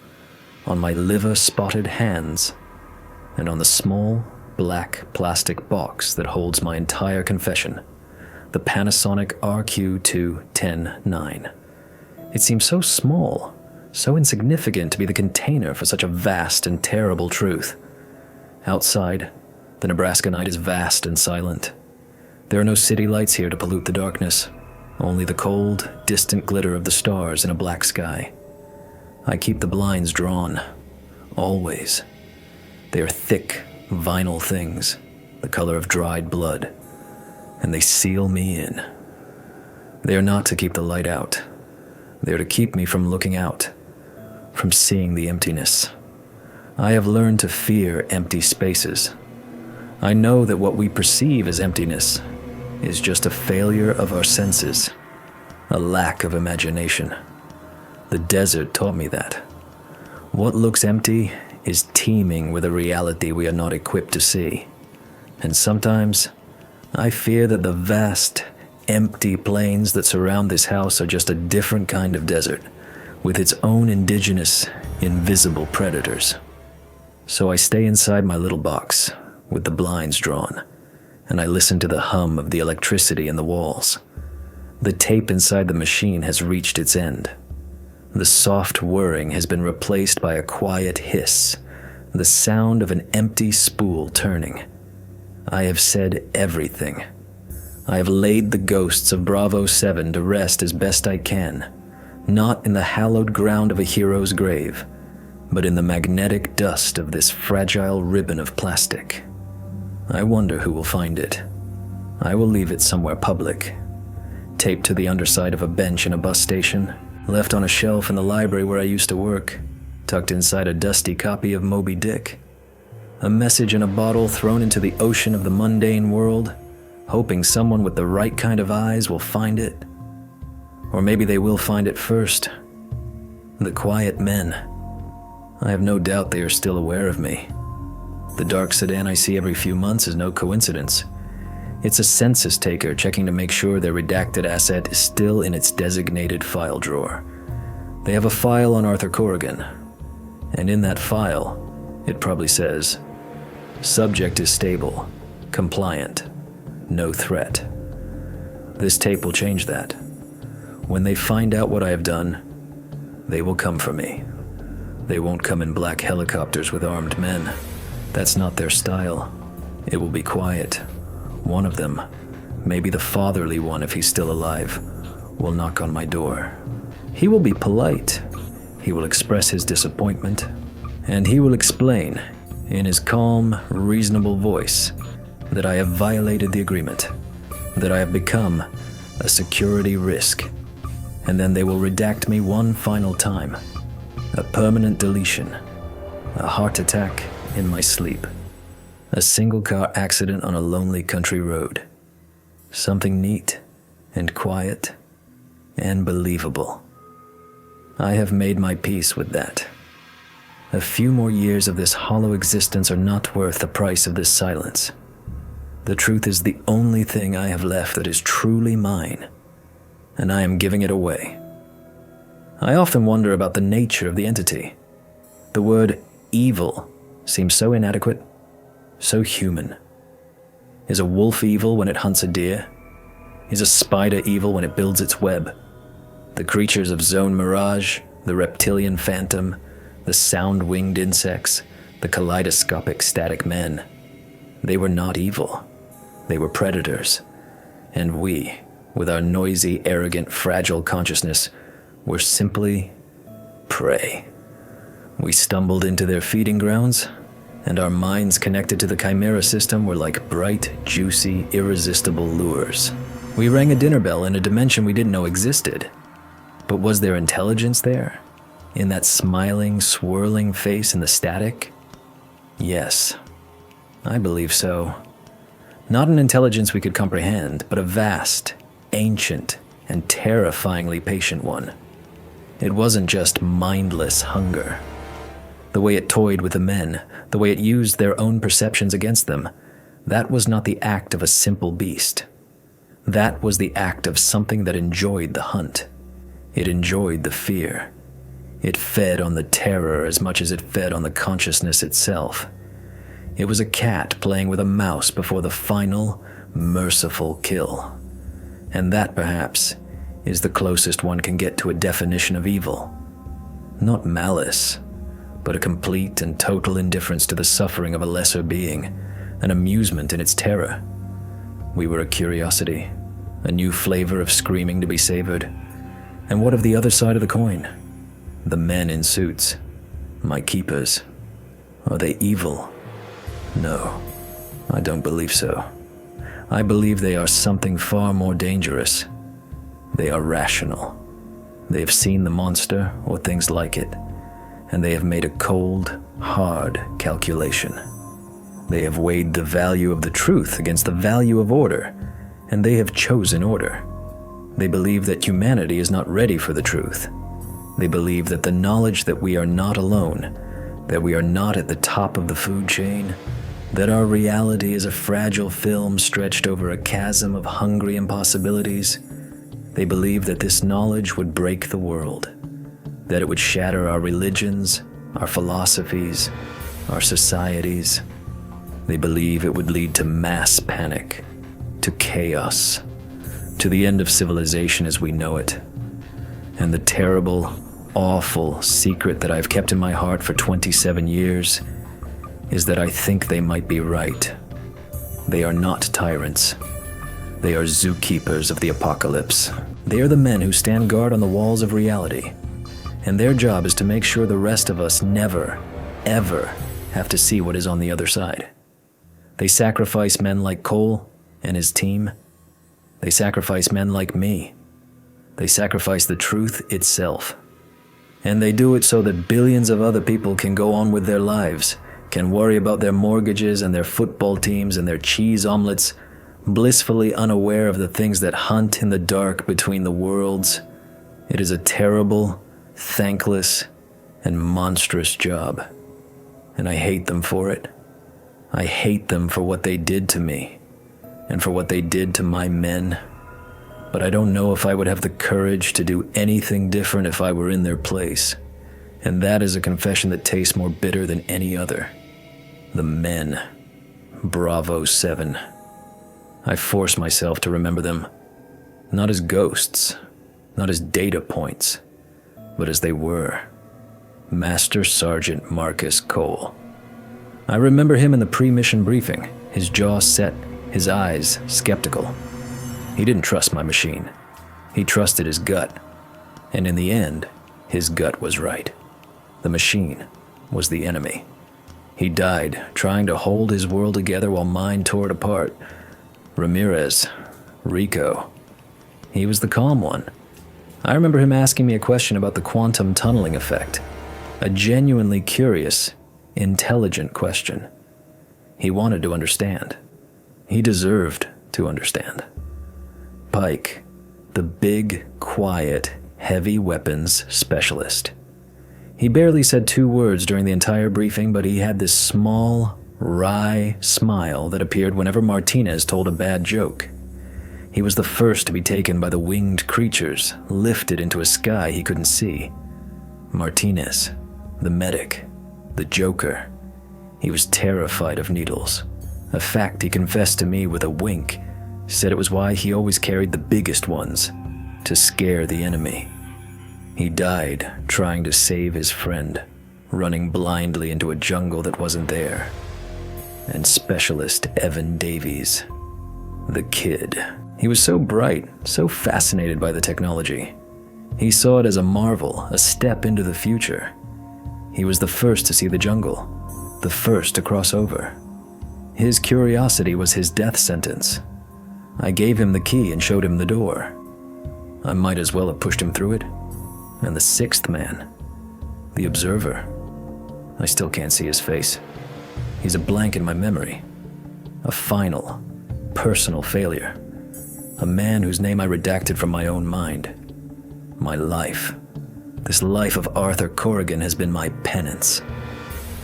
on my liver-spotted hands, and on the small, black plastic box that holds my entire confession, the Panasonic RQ-210-9. It seems so small, so insignificant to be the container for such a vast and terrible truth. Outside, the Nebraska night is vast and silent. There are no city lights here to pollute the darkness, only the cold, distant glitter of the stars in a black sky. I keep the blinds drawn, always. They are thick, vinyl things, the color of dried blood, and they seal me in. They are not to keep the light out. They are to keep me from looking out, from seeing the emptiness. I have learned to fear empty spaces. I know that what we perceive as emptiness is just a failure of our senses, a lack of imagination. The desert taught me that. What looks empty is teeming with a reality we are not equipped to see. And sometimes, I fear that the vast, empty plains that surround this house are just a different kind of desert, with its own indigenous, invisible predators. So I stay inside my little box, with the blinds drawn, and I listen to the hum of the electricity in the walls. The tape inside the machine has reached its end. The soft whirring has been replaced by a quiet hiss, the sound of an empty spool turning. I have said everything. I have laid the ghosts of Bravo 7 to rest as best I can, not in the hallowed ground of a hero's grave, but in the magnetic dust of this fragile ribbon of plastic. I wonder who will find it. I will leave it somewhere public, taped to the underside of a bench in a bus station, left on a shelf in the library where I used to work, tucked inside a dusty copy of Moby Dick. A message in a bottle thrown into the ocean of the mundane world, hoping someone with the right kind of eyes will find it. Or maybe they will find it first. The quiet men. I have no doubt they are still aware of me. The dark sedan I see every few months is no coincidence. It's a census taker checking to make sure their redacted asset is still in its designated file drawer. They have a file on Arthur Corrigan, And in that file, it probably says, "Subject is stable, compliant, no threat." This tape will change that. When they find out what I have done, they will come for me. They won't come in black helicopters with armed men. That's not their style. It will be quiet. One of them, maybe the fatherly one if he's still alive, will knock on my door. He will be polite. He will express his disappointment, and he will explain, in his calm, reasonable voice, that I have violated the agreement, that I have become a security risk, and then they will redact me one final time. A permanent deletion, a heart attack in my sleep, a single-car accident on a lonely country road. Something neat and quiet and believable. I have made my peace with that. A few more years of this hollow existence are not worth the price of this silence. The truth is the only thing I have left that is truly mine, and I am giving it away. I often wonder about the nature of the entity. The word evil seems so inadequate, so human. Is a wolf evil when it hunts a deer? Is a spider evil when it builds its web? The creatures of Zone Mirage, the reptilian phantom, the sound-winged insects, the kaleidoscopic static men, they were not evil. They were predators. And we, with our noisy, arrogant, fragile consciousness, were simply prey. We stumbled into their feeding grounds, and our minds connected to the Chimera system were like bright, juicy, irresistible lures. We rang a dinner bell in a dimension we didn't know existed. But was there intelligence there? In that smiling, swirling face in the static? Yes, I believe so. Not an intelligence we could comprehend, but a vast, ancient, and terrifyingly patient one. It wasn't just mindless hunger. The way it toyed with the men, the way it used their own perceptions against them, that was not the act of a simple beast. That was the act of something that enjoyed the hunt. It enjoyed the fear. It fed on the terror as much as it fed on the consciousness itself. It was a cat playing with a mouse before the final, merciful kill. And that, perhaps, is the closest one can get to a definition of evil. Not malice, but a complete and total indifference to the suffering of a lesser being, an amusement in its terror. We were a curiosity, a new flavor of screaming to be savored. And what of the other side of the coin? The men in suits, my keepers. Are they evil? No, I don't believe so. I believe they are something far more dangerous. They are rational. They have seen the monster or things like it, and they have made a cold, hard calculation. They have weighed the value of the truth against the value of order, and they have chosen order. They believe that humanity is not ready for the truth. They believe that the knowledge that we are not alone, that we are not at the top of the food chain, that our reality is a fragile film stretched over a chasm of hungry impossibilities. They believe that this knowledge would break the world, that it would shatter our religions, our philosophies, our societies. They believe it would lead to mass panic, to chaos, to the end of civilization as we know it. And the terrible, awful secret that I've kept in my heart for 27 years is that I think they might be right. They are not tyrants. They are zookeepers of the apocalypse. They are the men who stand guard on the walls of reality, and their job is to make sure the rest of us never, ever have to see what is on the other side. They sacrifice men like Cole and his team. They sacrifice men like me. They sacrifice the truth itself. And they do it so that billions of other people can go on with their lives, can worry about their mortgages and their football teams and their cheese omelets, blissfully unaware of the things that hunt in the dark between the worlds. It is a terrible, thankless, and monstrous job. And I hate them for it. I hate them for what they did to me, and for what they did to my men. But I don't know if I would have the courage to do anything different if I were in their place. And that is a confession that tastes more bitter than any other. The men. Bravo 7. I force myself to remember them, not as ghosts, not as data points, but as they were. Master Sergeant Marcus Cole. I remember him in the pre-mission briefing, his jaw set, his eyes skeptical. He didn't trust my machine. He trusted his gut. And in the end, his gut was right. The machine was the enemy. He died trying to hold his world together while mine tore it apart. Ramirez, Rico. He was the calm one. I remember him asking me a question about the quantum tunneling effect. A genuinely curious, intelligent question. He wanted to understand. He deserved to understand. Pike, the big, quiet, heavy weapons specialist. He barely said 2 words during the entire briefing, but he had this small, wry smile that appeared whenever Martinez told a bad joke. He was the first to be taken by the winged creatures, lifted into a sky he couldn't see. Martinez, the medic, the Joker. He was terrified of needles. A fact he confessed to me with a wink, said it was why he always carried the biggest ones, to scare the enemy. He died trying to save his friend, running blindly into a jungle that wasn't there. And Specialist Evan Davies, the kid. He was so bright, so fascinated by the technology. He saw it as a marvel, a step into the future. He was the first to see the jungle, the first to cross over. His curiosity was his death sentence. I gave him the key and showed him the door. I might as well have pushed him through it. And the 6th man, the observer. I still can't see his face. He's a blank in my memory. A final, personal failure. A man whose name I redacted from my own mind. My life. This life of Arthur Corrigan has been my penance.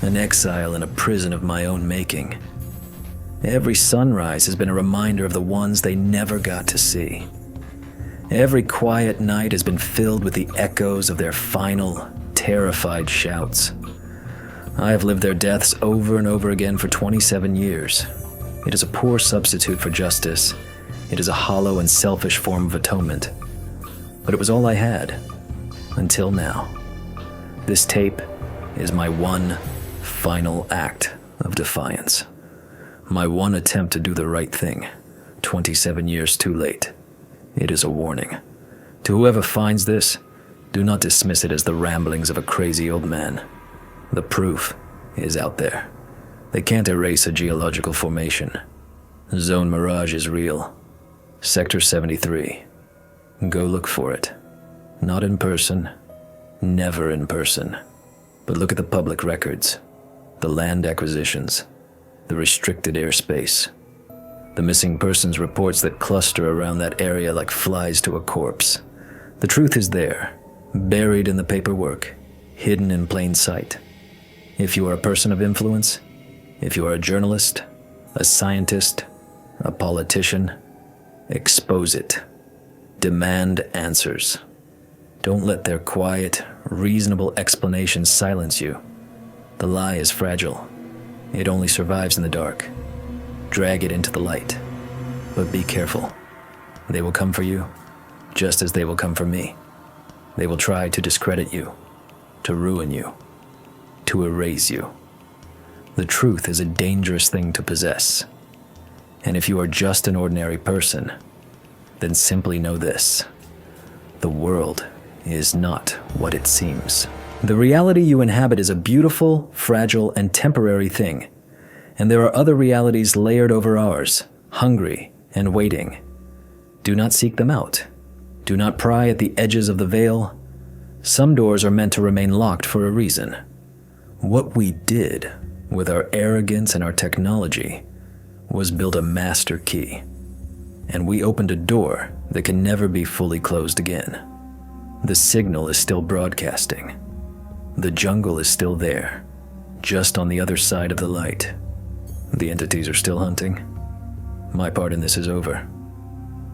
An exile in a prison of my own making. Every sunrise has been a reminder of the ones they never got to see. Every quiet night has been filled with the echoes of their final, terrified shouts. I have lived their deaths over and over again for 27 years. It is a poor substitute for justice. It is a hollow and selfish form of atonement. But it was all I had, until now. This tape is my one final act of defiance. My one attempt to do the right thing, 27 years too late. It is a warning. To whoever finds this, do not dismiss it as the ramblings of a crazy old man. The proof is out there. They can't erase a geological formation. Zone Mirage is real. Sector 73. Go look for it. Not in person. Never in person. But look at the public records. The land acquisitions. The restricted airspace. The missing persons reports that cluster around that area like flies to a corpse. The truth is there, buried in the paperwork, hidden in plain sight. If you are a person of influence, if you are a journalist, a scientist, a politician, expose it. Demand answers. Don't let their quiet, reasonable explanations silence you. The lie is fragile. It only survives in the dark. Drag it into the light. But be careful. They will come for you, just as they will come for me. They will try to discredit you, to ruin you, to erase you. The truth is a dangerous thing to possess. And if you are just an ordinary person, then simply know this. The world is not what it seems. The reality you inhabit is a beautiful, fragile, and temporary thing. And there are other realities layered over ours, hungry and waiting. Do not seek them out. Do not pry at the edges of the veil. Some doors are meant to remain locked for a reason. What we did with our arrogance and our technology was build a master key. And we opened a door that can never be fully closed again. The signal is still broadcasting. The jungle is still there, just on the other side of the light. The entities are still hunting. My part in this is over.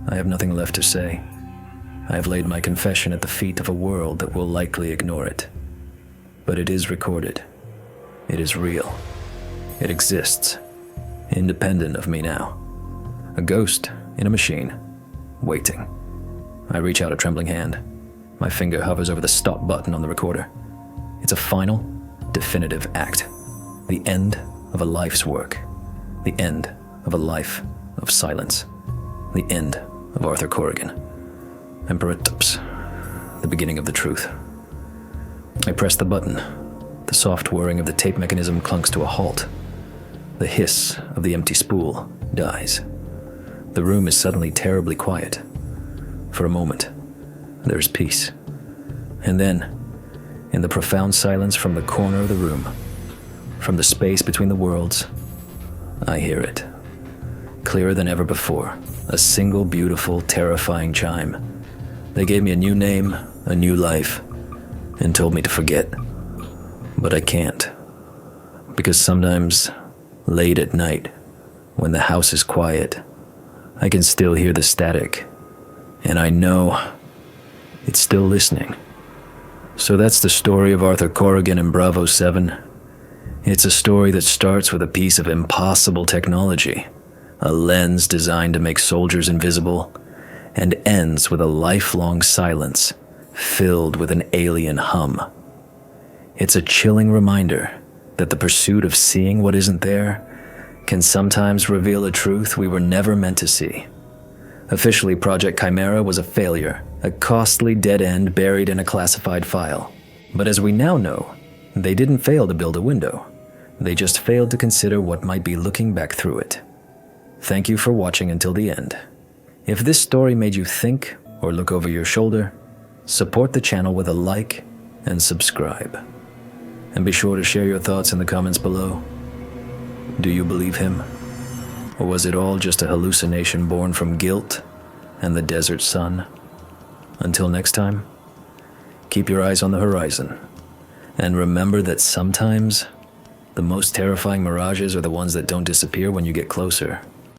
I have nothing left to say. I have laid my confession at the feet of a world that will likely ignore it. But it is recorded. It is real. It exists, independent of me now. A ghost in a machine, waiting. I reach out a trembling hand. My finger hovers over the stop button on the recorder. It's a final, definitive act. The end of a life's work. The end of a life of silence. The end of Arthur Corrigan. Emperor Tups. The beginning of the truth. I press the button. The soft whirring of the tape mechanism clunks to a halt. The hiss of the empty spool dies. The room is suddenly terribly quiet. For a moment, there's peace. And then, in the profound silence from the corner of the room, from the space between the worlds, I hear it. Clearer than ever before, a single beautiful, terrifying chime. They gave me a new name, a new life, and told me to forget. But I can't. Because sometimes, late at night, when the house is quiet, I can still hear the static. And I know it's still listening. So that's the story of Arthur Corrigan and Bravo 7. It's a story that starts with a piece of impossible technology, a lens designed to make soldiers invisible, and ends with a lifelong silence filled with an alien hum. It's a chilling reminder that the pursuit of seeing what isn't there can sometimes reveal a truth we were never meant to see. Officially, Project Chimera was a failure, a costly dead end buried in a classified file. But as we now know, they didn't fail to build a window. They just failed to consider what might be looking back through it. Thank you for watching until the end. If this story made you think or look over your shoulder, support the channel with a like and subscribe. And be sure to share your thoughts in the comments below. Do you believe him? Or was it all just a hallucination born from guilt and the desert sun? Until next time, keep your eyes on the horizon. And remember that sometimes the most terrifying mirages are the ones that don't disappear when you get closer.